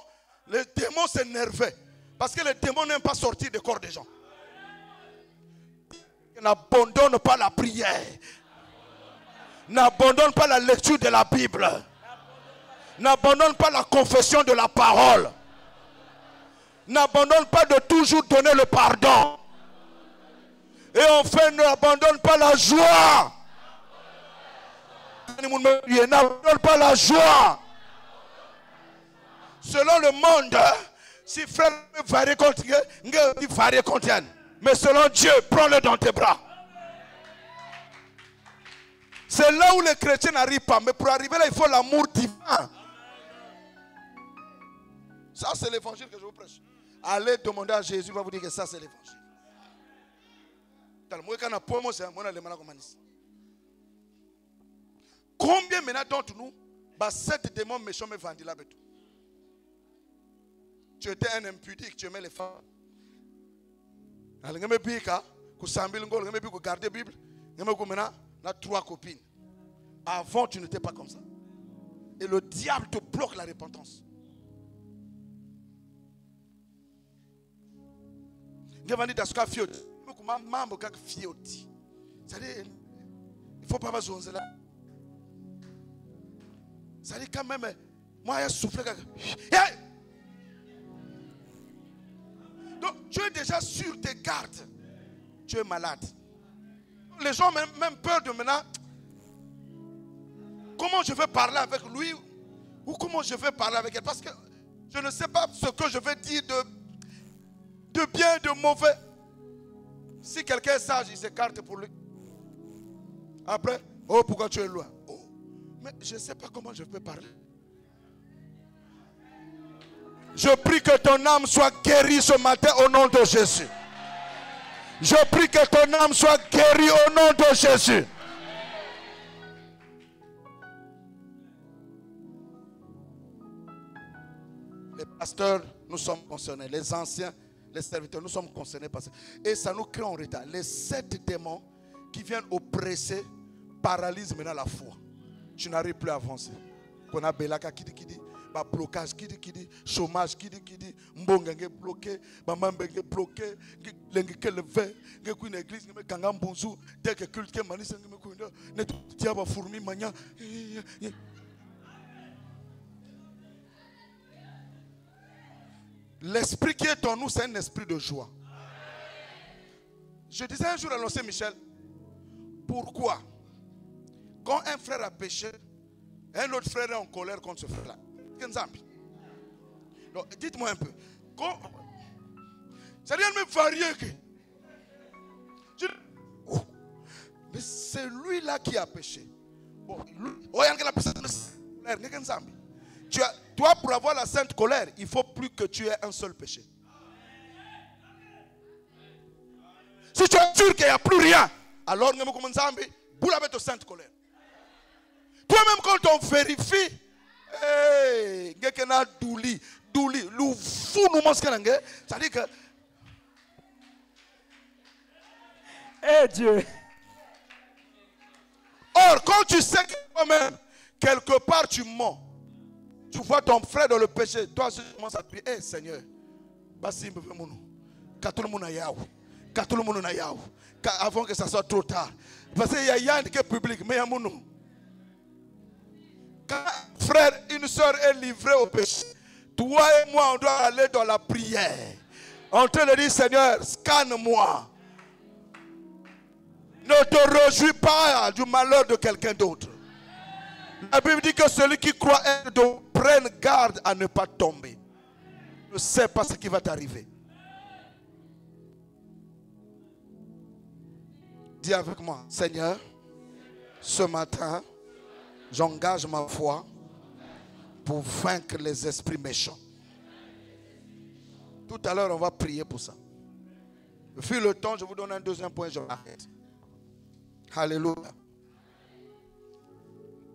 Les démons s'énervaient. Parce que les démons n'aiment pas sortir du corps des gens. N'abandonne pas la prière. N'abandonne pas la lecture de la Bible. N'abandonne pas la confession de la parole. N'abandonne pas de toujours donner le pardon. Et enfin, n'abandonne pas la joie. N'abandonne pas la joie. Selon le monde, si frère varie contre Dieu, varie contre Dieu. Mais selon Dieu, prends-le dans tes bras. C'est là où les chrétiens n'arrivent pas. Mais pour arriver là, il faut l'amour divin. Ça, c'est l'évangile que je vous prêche. Allez demander à Jésus, il va vous dire que ça, c'est l'évangile. Combien maintenant d'entre nous, 7 démons méchants me vendent là. Tu étais un impudique, tu aimais les femmes. Garder la Bible. Tu as 3 copines. Avant, tu n'étais pas comme ça. Et le diable te bloque la repentance. Il faut pas besoin là. Ça dit quand même, moi, je souffle. Donc, tu es déjà sur tes gardes. Tu es malade. Les gens ont même peur de maintenant. Comment je vais parler avec lui? Ou comment je vais parler avec elle? Parce que je ne sais pas ce que je vais dire de bien, de mauvais. Si quelqu'un est sage, il s'écarte pour lui. Après, oh, pourquoi tu es loin? Oh, mais je ne sais pas comment je peux parler. Je prie que ton âme soit guérie ce matin au nom de Jésus. Je prie que ton âme soit guérie au nom de Jésus. Les pasteurs, nous sommes concernés. Les anciens, les serviteurs, nous sommes concernés par ça. Et ça nous crée en retard. Les 7 démons qui viennent oppresser paralysent maintenant la foi. Tu n'arrives plus à avancer. Qu'on a Belaka qui dit. Blocage qui dit, chômage qui dit, mbonga nge bloqué, mamambe nge bloqué, lengi ke levé, nge ku une église nge kanga mbonzu, dès que culte ke manisa nge ku ndo, ne tiaba fourmi manya. L'esprit qui est en nous, c'est un esprit de joie. Je disais un jour à l'ancien Michel, pourquoi quand un frère a péché, un autre frère est en colère contre ce frère-là? Dites-moi un peu. Ça vient de me varier. Mais c'est lui-là qui a péché. Bon, toi, pour avoir la sainte colère, il faut plus que tu aies un seul péché. Si tu es sûr qu'il n'y a plus rien, alors boule avec ta sainte colère. Toi-même, quand on vérifie, c'est-à-dire que Dieu. Or, quand tu sais que toi-même, quelque part tu mens, tu vois ton frère dans le péché, toi tu commences à prier, Seigneur, avant que ça soit trop tard. Parce qu'il y a un public, mais il y a mon quand frère, une soeur est livrée au péché, toi et moi, on doit aller dans la prière. En train de dire, Seigneur, scanne-moi. Ne te réjouis pas du malheur de quelqu'un d'autre. La Bible dit que celui qui croit être prenne garde à ne pas tomber. Ne sais pas ce qui va t'arriver. Dis avec moi, Seigneur, ce matin, j'engage ma foi pour vaincre les esprits méchants. Tout à l'heure, on va prier pour ça. Vu le temps, je vous donne un deuxième point, je m'arrête. Alléluia.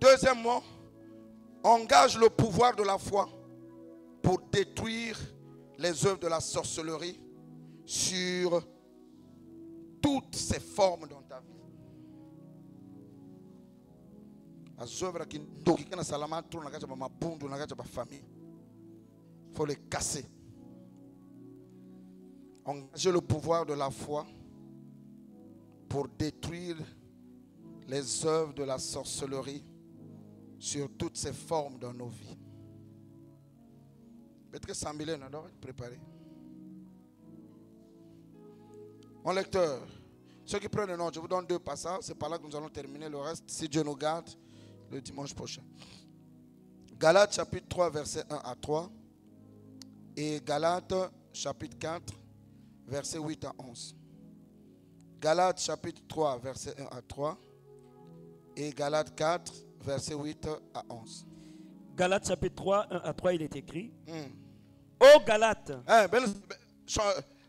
Deuxièmement, engage le pouvoir de la foi pour détruire les œuvres de la sorcellerie sur toutes ses formes dans ta vie. Il faut les casser. Engager le pouvoir de la foi pour détruire les œuvres de la sorcellerie sur toutes ses formes dans nos vies. Peut-être que 100 000 on doit être préparé. Mon lecteur, ceux qui prennent le nom, je vous donne 2 passages. C'est par là que nous allons terminer le reste, si Dieu nous garde, le dimanche prochain. Galates chapitre 3, versets 1 à 3. Et Galates chapitre 4, versets 8 à 11. Galates chapitre 3, versets 1 à 3. Et Galates 4, versets 8 à 11. Galates chapitre 3, 1 à 3, il est écrit. Ô Galates.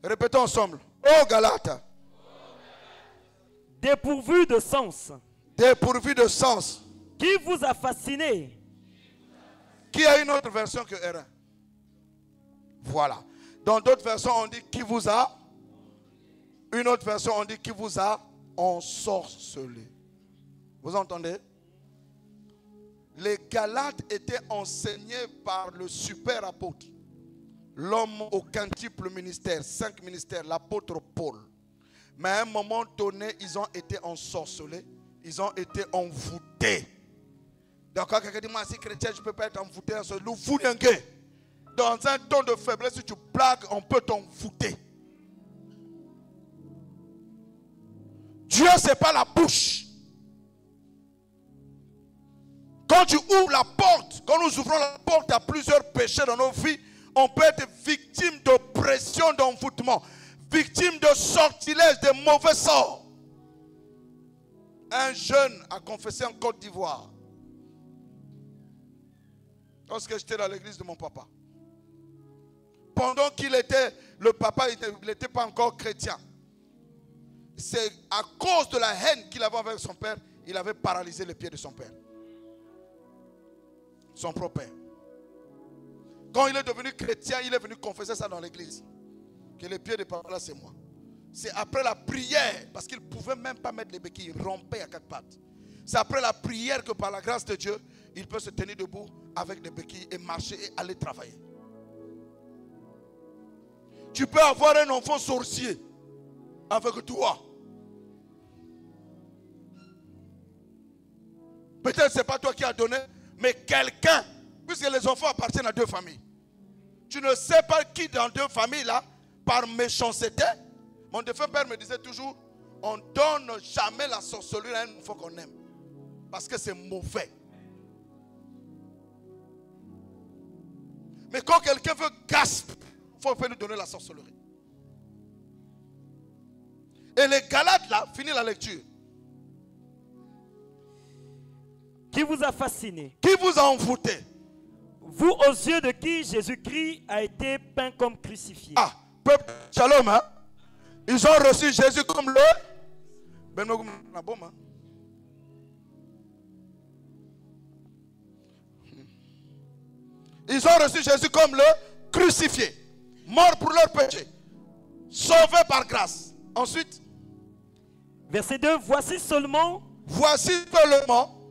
Répétons ensemble. Ô Galates. Dépourvu de sens. Dépourvu de sens. Qui vous a fasciné? Qui a une autre version que R1? Voilà. Dans d'autres versions, on dit qui vous a. Une autre version, on dit qui vous a ensorcelé. Vous entendez? Les Galates étaient enseignés par le super apôtre, l'homme au quintuple ministère, 5 ministères, l'apôtre Paul. Mais à un moment donné, ils ont été ensorcelés, ils ont été envoûtés. Donc quand quelqu'un dit, moi si chrétien, je ne peux pas être envoûté dans ce loup, dans un ton de faiblesse, si tu blagues, on peut t'envoûter. Dieu, ce n'est pas la bouche. Quand tu ouvres la porte, quand nous ouvrons la porte à plusieurs péchés dans nos vies, on peut être victime d'oppression, d'envoûtement, victime de sortilèges, de mauvais sorts. Un jeune a confessé en Côte d'Ivoire. Lorsque j'étais dans l'église de mon papa. Pendant qu'il était, le papa, il n'était pas encore chrétien. C'est à cause de la haine qu'il avait avec son père, il avait paralysé les pieds de son père. Son propre père. Quand il est devenu chrétien, il est venu confesser ça dans l'église. Que les pieds de papa là, c'est moi. C'est après la prière, parce qu'il ne pouvait même pas mettre les béquilles, il rompait à 4 pattes. C'est après la prière que par la grâce de Dieu, il peut se tenir debout avec des béquilles et marcher et aller travailler. Tu peux avoir un enfant sorcier avec toi. Peut-être ce n'est pas toi qui as donné, mais quelqu'un, puisque les enfants appartiennent à 2 familles. Tu ne sais pas qui dans 2 familles là, par méchanceté. Mon défunt père me disait toujours, on ne donne jamais la sorcellerie à une enfant qu'on aime. Parce que c'est mauvais. Mais quand quelqu'un veut gaspiller, il faut lui donner la sorcellerie. Et les Galates là, fini la lecture. Qui vous a fasciné? Qui vous a envoûté? Vous aux yeux de qui Jésus-Christ a été peint comme crucifié. Ah, peuple, shalom, hein? Ils ont reçu Jésus comme le... Ils ont reçu Jésus comme le crucifié, mort pour leur péché, sauvé par grâce. Ensuite, verset 2, voici seulement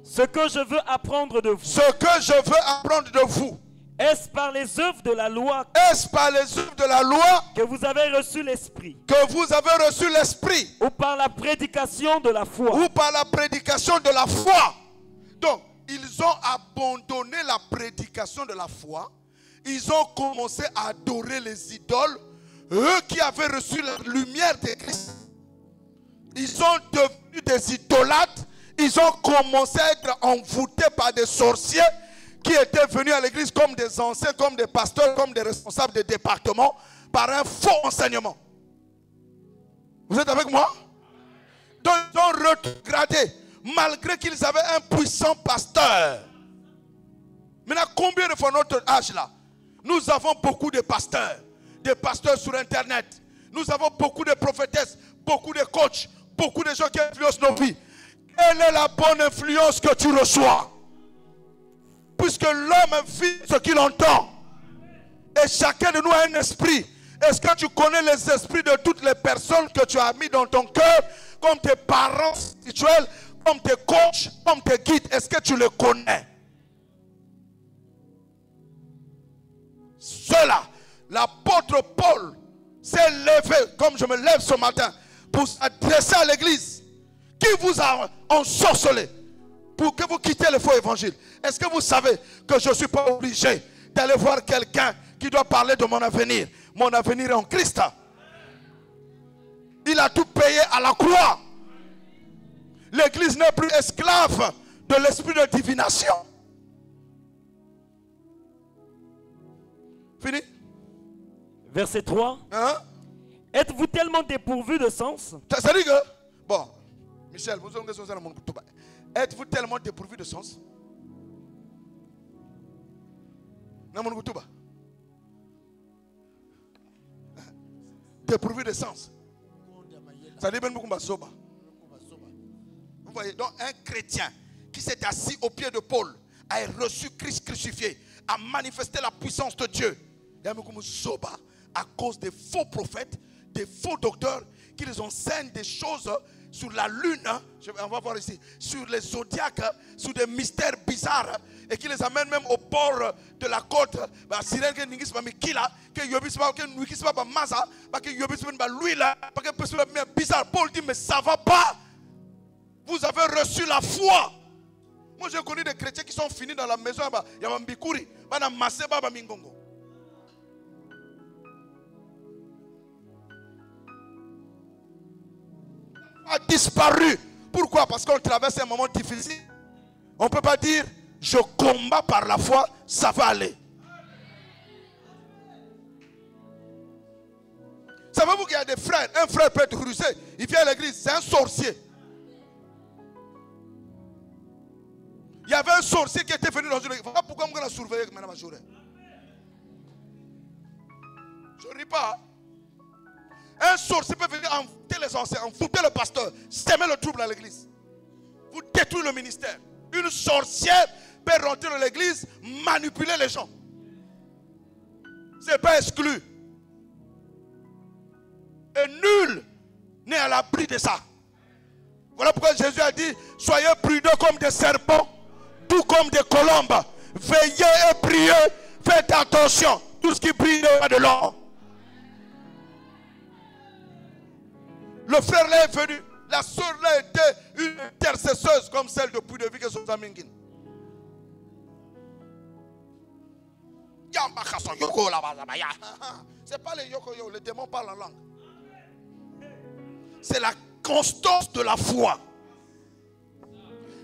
ce que je veux apprendre de vous. Ce que je veux apprendre de vous. Est-ce par les œuvres de la loi? Est-ce par les œuvres de la loi que vous avez reçu l'Esprit? Que vous avez reçu l'Esprit? Ou par la prédication de la foi? Ou par la prédication de la foi? Donc, ils ont abandonné la prédication de la foi. Ils ont commencé à adorer les idoles. Eux qui avaient reçu la lumière de Christ. Ils sont devenus des idolâtres. Ils ont commencé à être envoûtés par des sorciers qui étaient venus à l'église comme des anciens, comme des pasteurs, comme des responsables de département, par un faux enseignement. Vous êtes avec moi? Donc ils ont rétrogradé, malgré qu'ils avaient un puissant pasteur. Maintenant, combien de fois notre âge là, nous avons beaucoup de pasteurs sur internet. Nous avons beaucoup de prophétesses, beaucoup de coachs, beaucoup de gens qui influencent nos vies. Quelle est la bonne influence que tu reçois? Puisque l'homme vit ce qu'il entend. Et chacun de nous a un esprit. Est-ce que tu connais les esprits de toutes les personnes que tu as mis dans ton cœur, comme tes parents spirituels, comme tes coachs, comme tes guides, est-ce que tu les connais? Cela, l'apôtre Paul s'est levé, comme je me lève ce matin, pour s'adresser à l'église qui vous a ensorcelé pour que vous quittiez le faux évangile. Est-ce que vous savez que je ne suis pas obligé d'aller voir quelqu'un qui doit parler de mon avenir? Mon avenir est en Christ. Il a tout payé à la croix. L'église n'est plus esclave de l'esprit de divination. Fini? Verset 3. Hein? Êtes-vous tellement dépourvu de sens? Ça dit que, bon, Michel, vous avez une question. Êtes-vous tellement dépourvu de sens? Dépourvu de sens. Ça dit même soba. Vous voyez, donc un chrétien qui s'est assis au pied de Paul a reçu Christ crucifié, a manifesté la puissance de Dieu. À cause des faux prophètes, des faux docteurs qui les enseignent des choses sur la lune, on va voir ici, sur les zodiaques, sur des mystères bizarres, et qui les amènent même au bord de la côte. Bizarre. Paul dit, mais ça va pas. Vous avez reçu la foi. Moi j'ai connu des chrétiens qui sont finis dans la maison, a disparu. Pourquoi? Parce qu'on traverse un moment difficile. On ne peut pas dire je combats par la foi, ça va aller. Savez-vous qu'il y a des frères? Un frère peut être rusé, il vient à l'église, c'est un sorcier. Il y avait un sorcier qui était venu dans une église. Voilà pourquoi on a surveillé Mme Ajouré. Je ne ris pas. Un sorcier peut venir envoûter les anciens, envoûter le pasteur, semer le trouble à l'église. Vous détruisez le ministère. Une sorcière peut rentrer dans l'église, manipuler les gens. Ce n'est pas exclu. Et nul n'est à l'abri de ça. Voilà pourquoi Jésus a dit, soyez prudents comme des serpents, tout comme des colombes. Veillez et priez, faites attention. Tout ce qui brille n'est pas de l'or. Le frère là est venu. La soeur là était une intercesseuse comme celle de Puy-de-Vie que son Zamingin. C'est pas les yoko-yo, les démons parlent en langue. C'est la constance de la foi.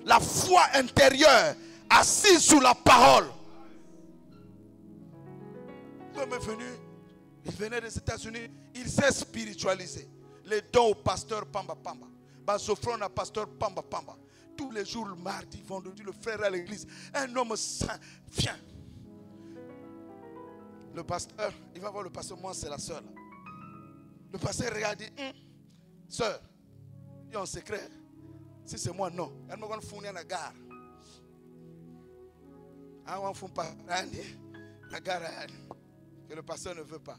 La foi intérieure, assise sous la parole. L'homme est venu, il venait des États-Unis, il s'est spiritualisé. Les dons au pasteur Pamba Pamba. Bas offrande à pasteur Pamba Pamba. Tous les jours, le mardi, vendredi, le frère à l'église. Un homme saint vient. Le pasteur, il va voir le pasteur, moi c'est la soeur. Le pasteur regarde et dit, soeur, il y a un secret. Si c'est moi, non. Elle me dit, fournir la gare. Que le pasteur ne veut pas.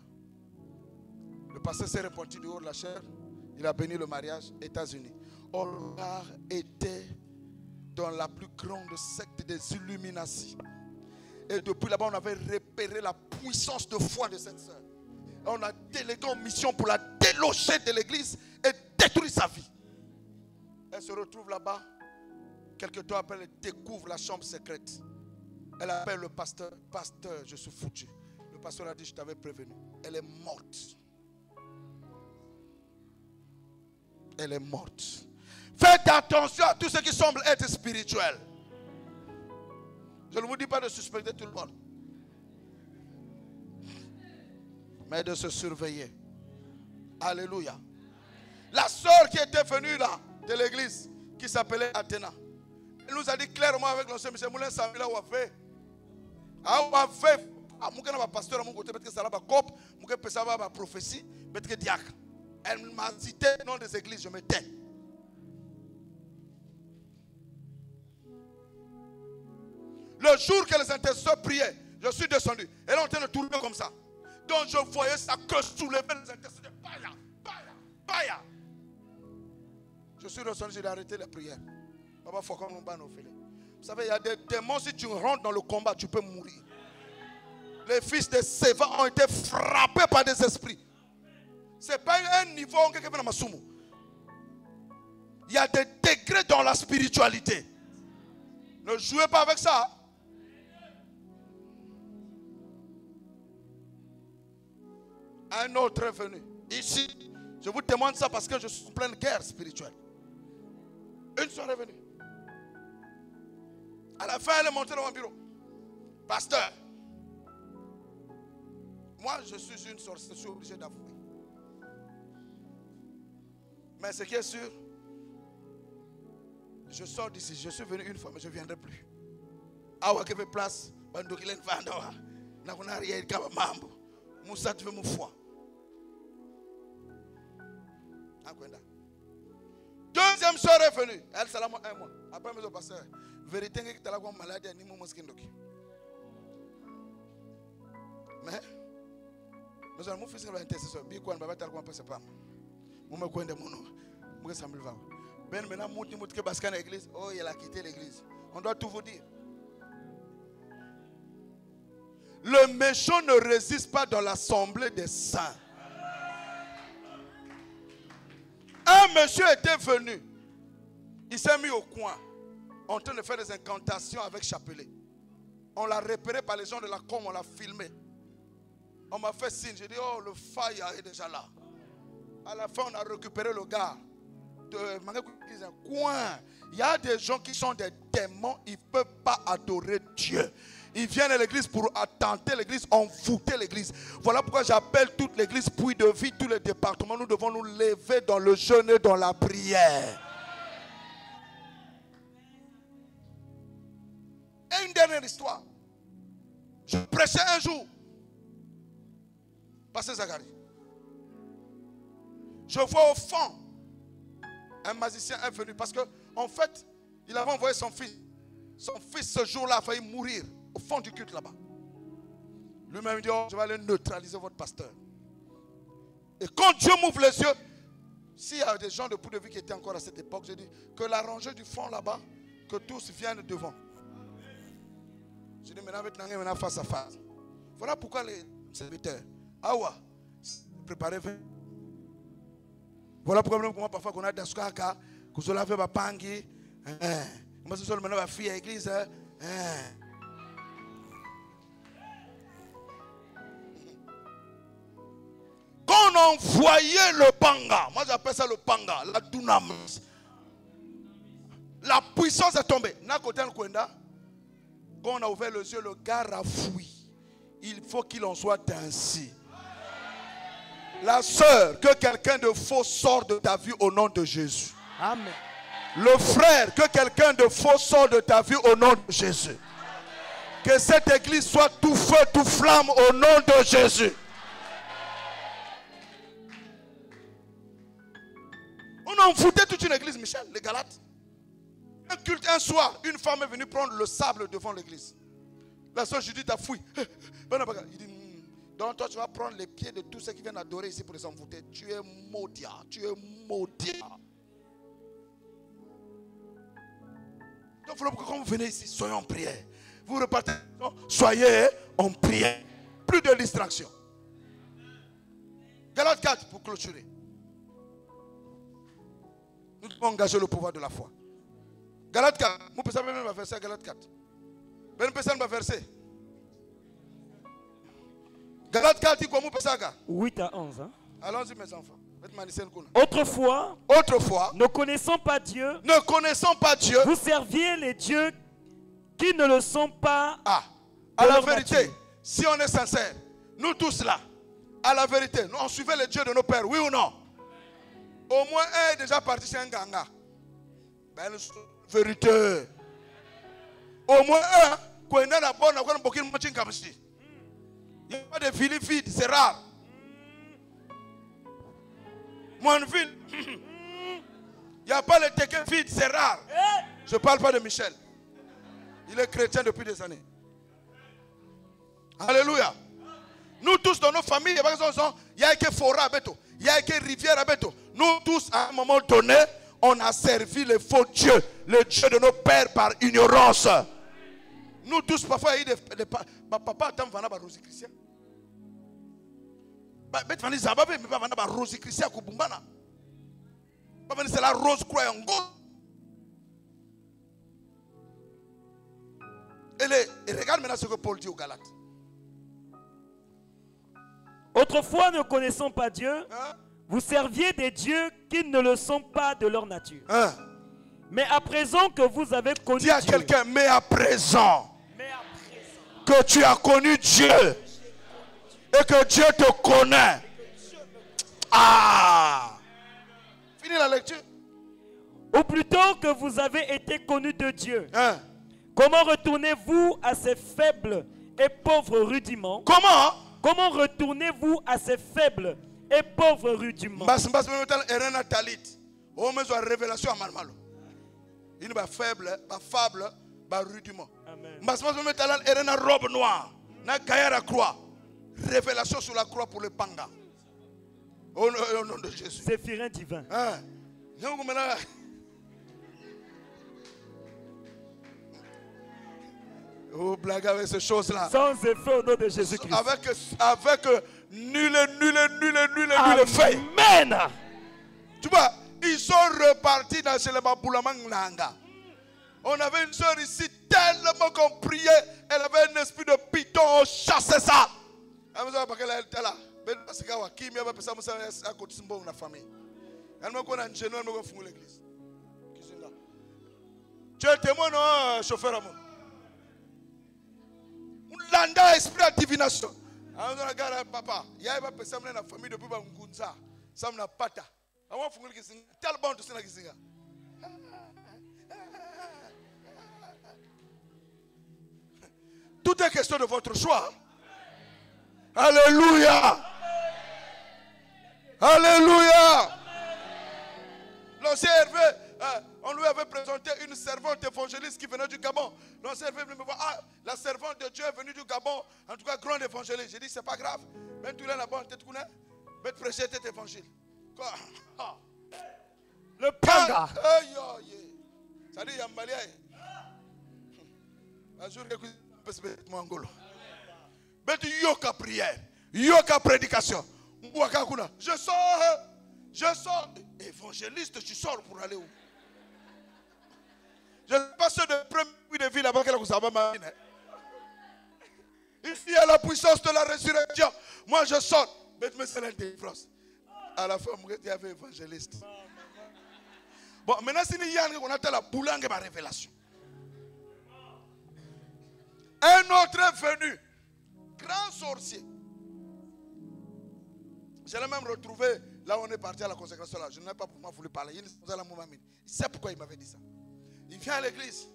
Le pasteur s'est répandu du haut de la chair. Il a béni le mariage, États-Unis. Olgar était dans la plus grande secte des Illuminati. Et depuis là-bas, on avait repéré la puissance de foi de cette sœur. On a délégué en mission pour la déloger de l'église et détruire sa vie. Elle se retrouve là-bas. Quelques temps après, elle découvre la chambre secrète. Elle appelle le pasteur. Pasteur, je suis foutu. Le pasteur a dit, je t'avais prévenu. Elle est morte. Elle est morte. Faites attention à tout ce qui semble être spirituel. Je ne vous dis pas de suspecter tout le monde, mais de se surveiller. Alléluia. La sœur qui était venue là de l'église, qui s'appelait Athéna, elle nous a dit clairement avec l'ancien Michel Moulin, Samila Ouafé. Ouafé, je suis pasteur à mon côté, parce que ça va cop, je peux savoir ma prophétie, parce que diacre. Elle m'a cité le nom des églises, je me tais. Le jour que les intercesseurs priaient, je suis descendu. Elle est en train de tourner comme ça. Donc je voyais sa queue soulever les intercesseurs. Baya, baya, baya. Je suis descendu, j'ai arrêté la prière. Vous savez, il y a des démons, si tu rentres dans le combat, tu peux mourir. Les fils de Séva ont été frappés par des esprits. Ce n'est pas un niveau. Il y a des degrés dans la spiritualité. Ne jouez pas avec ça. Un autre est venu. Ici, je vous témoigne ça parce que je suis en pleine guerre spirituelle. Une soirée est venue. À la fin, elle est montée dans mon bureau. Pasteur, moi je suis une sorcière, je suis obligé d'avouer. Mais ce qui est sûr, je sors d'ici. Je suis venu une fois, mais je ne viendrai plus. Awa que place, bandokilen vandawa. Na kuna rien kama mambo. Musa tu veux mon foi. Deuxième soeur est venue. Elle s'est là un mois. Après, mes pasteur, vérité que tu as la maladie, ni mon mosquindoki. Mais, nous allons faire une intercession. Biko, on va faire un peu de pas. Nous me connaissons mon nom. Moi, ça me va. Ben, maintenant, monte que basque à l'église. Oh, il a quitté l'église. On doit tout vous dire. Le méchant ne résiste pas dans l'assemblée des saints. Un monsieur était venu. Il s'est mis au coin en train de faire des incantations avec chapelet. On l'a repéré par les gens de la com, on l'a filmé. On m'a fait signe. J'ai dit, oh, le fire est déjà là. À la fin, on a récupéré le gars. Il y a des gens qui sont des démons, ils ne peuvent pas adorer Dieu. Ils viennent à l'église pour attenter l'église, envoûter l'église. Voilà pourquoi j'appelle toute l'église Puits de Vie, tous les départements. Nous devons nous lever dans le jeûne et dans la prière. Et une dernière histoire. Je prêchais un jour. Pasteur Zacharie. Je vois au fond un magicien est venu parce que en fait, il avait envoyé son fils. Son fils ce jour-là a failli mourir au fond du culte là-bas. Lui-même dit, oh, je vais aller neutraliser votre pasteur. Et quand Dieu m'ouvre les yeux, s'il y a des gens de Puits de Vie qui étaient encore à cette époque, je dis que la rangée du fond là-bas, que tous viennent devant. Je dis maintenant face à face. Voilà pourquoi les serviteurs, Awa, préparez-vous. Voilà pourquoi parfois qu'on a des skaka, que vous avez des pangi, moi je suis maintenant ma fille à l'église. Quand on envoyait le panga, moi j'appelle ça le panga, la dunamis. La puissance est tombée. Quand on a ouvert les yeux, le gars a fui. Il faut qu'il en soit ainsi. La sœur, que quelqu'un de faux sorte de ta vie au nom de Jésus. Amen. Le frère, que quelqu'un de faux sorte de ta vie au nom de Jésus. Que cette église soit tout feu, tout flamme au nom de Jésus. On a envoûté toute une église, Michel, les Galates. Un culte, un soir, une femme est venue prendre le sable devant l'église. La sœur Judith a fouillé. Il dit, donc toi tu vas prendre les pieds de tous ceux qui viennent adorer ici pour les envoûter. Tu es maudit, tu es maudit. Donc voilà pourquoi quand vous venez ici, soyez en prière. Vous repartez, soyez en prière. Plus de distraction. Galates 4 pour clôturer. Nous devons engager le pouvoir de la foi. Galates 4. Vous pouvez même verser Galates 4. Vous pouvez même verser. Galates 4 dit quoi? 8 à 11. Hein? Allons-y mes enfants. Autrefois, ne connaissant pas Dieu, vous serviez les dieux qui ne le sont pas. Ah, à la vérité, nature. Si on est sincère, nous tous là, à la vérité, nous on suivait les dieux de nos pères, oui ou non? Au moins un est déjà parti chez un ganga. Ben, vérité. Au moins un, quand on a la bonne, on a beaucoup de comme si. Il n'y a pas de ville vide, c'est rare. Monville, il n'y a pas le tequet vide, c'est rare. Je ne parle pas de Michel. Il est chrétien depuis des années. Alléluia. Nous tous dans nos familles, il y a que forêt à Beto, il y a que rivière à Beto. Nous tous, à un moment donné, on a servi le faux Dieu, le Dieu de nos pères par ignorance. Nous tous, parfois, il y a des papa attend vana ba Rosie Christian. Bet vani zababe mais pas vana ba Rosie Christian ko bumbana. Pas vani c'est la rose croix en go. Et regarde maintenant ce que Paul dit aux Galates. Autrefois, ne connaissant pas Dieu, Hein? vous serviez des dieux qui ne le sont pas de leur nature. Hein? Mais à présent que vous avez connu Dis à Dieu, quelqu'un, mais à présent mais à présent que tu as connu Dieu et que Dieu te connaît. Ah! Fini la lecture. ou plutôt que vous avez été connus de Dieu, Hein? comment retournez-vous à ces faibles et pauvres rudiments? Comment? Comment retournez-vous à ces faibles et pauvres rudiments? Mbas erena talit. O mezo révélation à malmalo. Il va faible, va fable, va rudiment. Amen. Mbas erena robe noire. Na kayara croix. Révélation sur la croix pour le panga. Au nom de Jésus. Séphirin divin. Hein? Oh, blague avec ces choses-là. Sans effet au nom de Jésus-Christ. Avec nul fait. Amen. Tu vois, ils sont repartis dans chez le Baboulamang Nanga. On avait une soeur ici, tellement qu'on priait, elle avait un esprit de python, on chassait ça. Tu es témoin, non, chauffeur amour? Landa esprit de divination. Papa, il y a une personne dans la famille depuis Bangunza. Ça m'a pata. Avant de faire ça, tel bon tout ça na tout est question de votre choix. Alléluia. Alléluia. L'ancien Hervé, on lui avait présenté une servante évangéliste qui venait du Gabon. L'ancien Hervé me voit, ah, la servante de Dieu est venue du Gabon, en tout cas grande évangéliste. J'ai dit, c'est pas grave. Même tu es là-bas, tu te connais, mais prêcher cet évangile. Le panga. Ça dit, Yambalia. Un jour, je vais te mangolo. Mais tu yoka prière, yoka prédication. Je sors. Évangéliste, tu sors pour aller où? Je ne sais pas ceux de premier de vie là-bas qu'elle vous a pas. Ici, il y a la puissance de la résurrection. Moi, je sors. Mais c'est l'indifférence. À la fin, il y avait évangéliste. Bon, maintenant, si il y a on a la boulangue ma révélation. Un autre est venu. Grand sorcier. Je l'ai même retrouvé là où on est parti à la consécration. Là. Je n'ai pas pour moi voulu parler. Il sait pourquoi il m'avait dit ça. Il vient à l'église.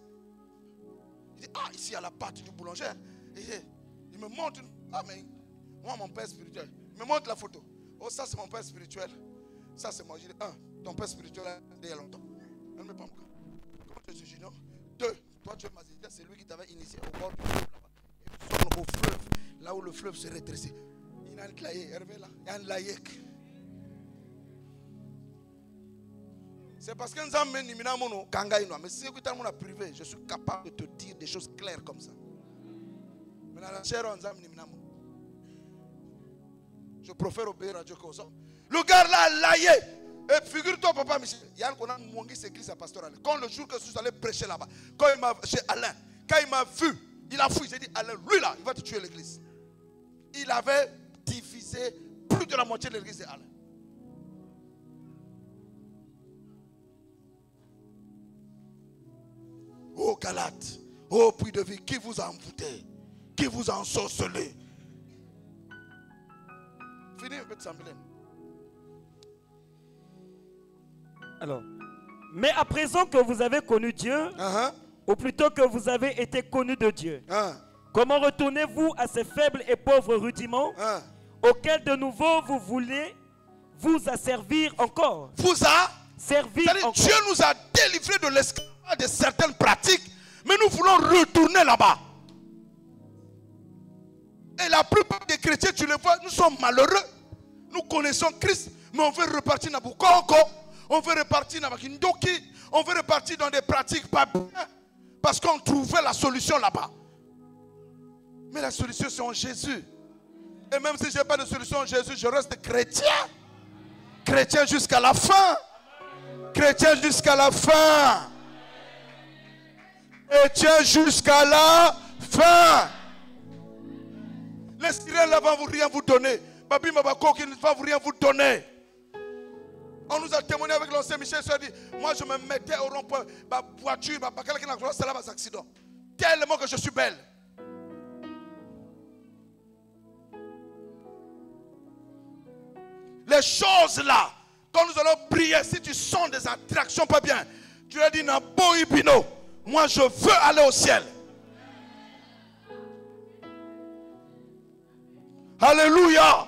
Il dit, ah, ici à la pâte du boulanger. Il me montre une... Ah, mais moi, mon père spirituel. Il me montre la photo. Oh, ça, c'est mon père spirituel. Ça, c'est moi. Je dis, ton père spirituel, il y a longtemps. Elle ne me parle pas. Comment tu es junior? 2, toi, tu es Mazédia. C'est lui qui t'avait initié au bord du fleuve là-bas. Et puis, au fleuve, là où le fleuve se rétrécit. Il y a un claye, Hervé là. Il y a un laïek. C'est parce que nous avons mis mon kangaïno. Mais si tu as privé, je suis capable de te dire des choses claires comme ça. Mais dans la chair, on a mis mon. Je préfère obéir à Dieu que aux hommes. Le gars là, laïé. Et figure-toi, papa Michel, il y a un qu'on a monté cette église à pastoral. Quand le jour que je suis allé prêcher là-bas, quand il m'a chez Alain, quand il m'a vu, il a fui. J'ai dit, Alain, lui là, il va te tuer l'église. Il avait divisé plus de la moitié de l'église d'Alain. Oh Galates, oh puits de vie, qui vous a envoûté, qui vous a ensorcelé. Fini un peu de sembler. Alors, mais à présent que vous avez connu Dieu, ou plutôt que vous avez été connu de Dieu, comment retournez-vous à ces faibles et pauvres rudiments auxquels de nouveau vous voulez vous asservir encore? Vous a servir encore. Dieu nous a délivrés de l'esclavage de certaines pratiques, mais nous voulons retourner là-bas. Et la plupart des chrétiens, tu les vois, nous sommes malheureux. Nous connaissons Christ, mais on veut repartir dans Bukoko. On veut repartir dans Makindoki. On veut repartir dans des pratiques pas bien. Parce qu'on trouvait la solution là-bas. Mais la solution c'est en Jésus. Et même si je n'ai pas de solution en Jésus, je reste chrétien. Chrétien jusqu'à la fin. Chrétien jusqu'à la fin. Chrétien jusqu'à la fin. Les Syriens là vont rien vous donner. Babi Mabako qui ne va rien vous donner. On nous a témoigné avec l'ancien Michel. Il a dit, moi je me mettais au rond-point. Ma voiture, ma bagarre qui n'a pas de c'est accident. Tellement que je suis belle. Les choses là, quand nous allons prier, si tu sens des attractions pas bien, tu leur dis, Nabo Ibino, moi je veux aller au ciel. Alléluia.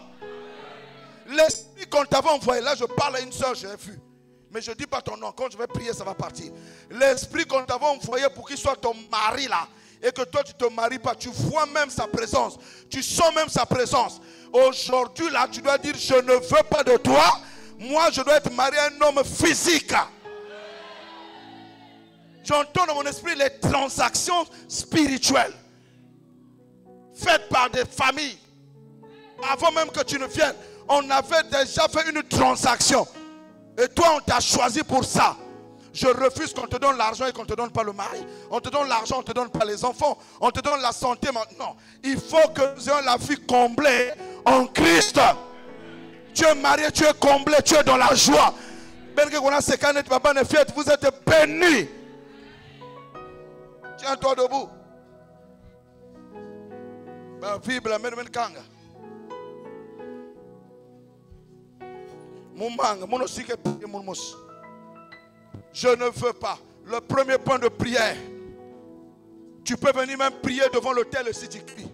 L'esprit qu'on t'avait envoyé, là je parle à une soeur, j'ai vu. Mais je ne dis pas ton nom, quand je vais prier, ça va partir. L'esprit qu'on t'avait envoyé pour qu'il soit ton mari là, et que toi tu ne te maries pas, tu vois même sa présence, tu sens même sa présence. Aujourd'hui là, tu dois dire, je ne veux pas de toi, moi je dois être marié à un homme physique. J'entends dans mon esprit les transactions spirituelles faites par des familles. Avant même que tu ne viennes, on avait déjà fait une transaction. Et toi, on t'a choisi pour ça. Je refuse qu'on te donne l'argent et qu'on ne te donne pas le mari. On te donne l'argent, on ne te donne pas les enfants. On te donne la santé. Non, il faut que nous ayons la vie comblée en Christ. Tu es marié, tu es comblé, tu es dans la joie. Vous êtes bénis. Tiens-toi debout. Je ne veux pas. Le premier point de prière. Tu peux venir même prier devant l'autel si tu cries.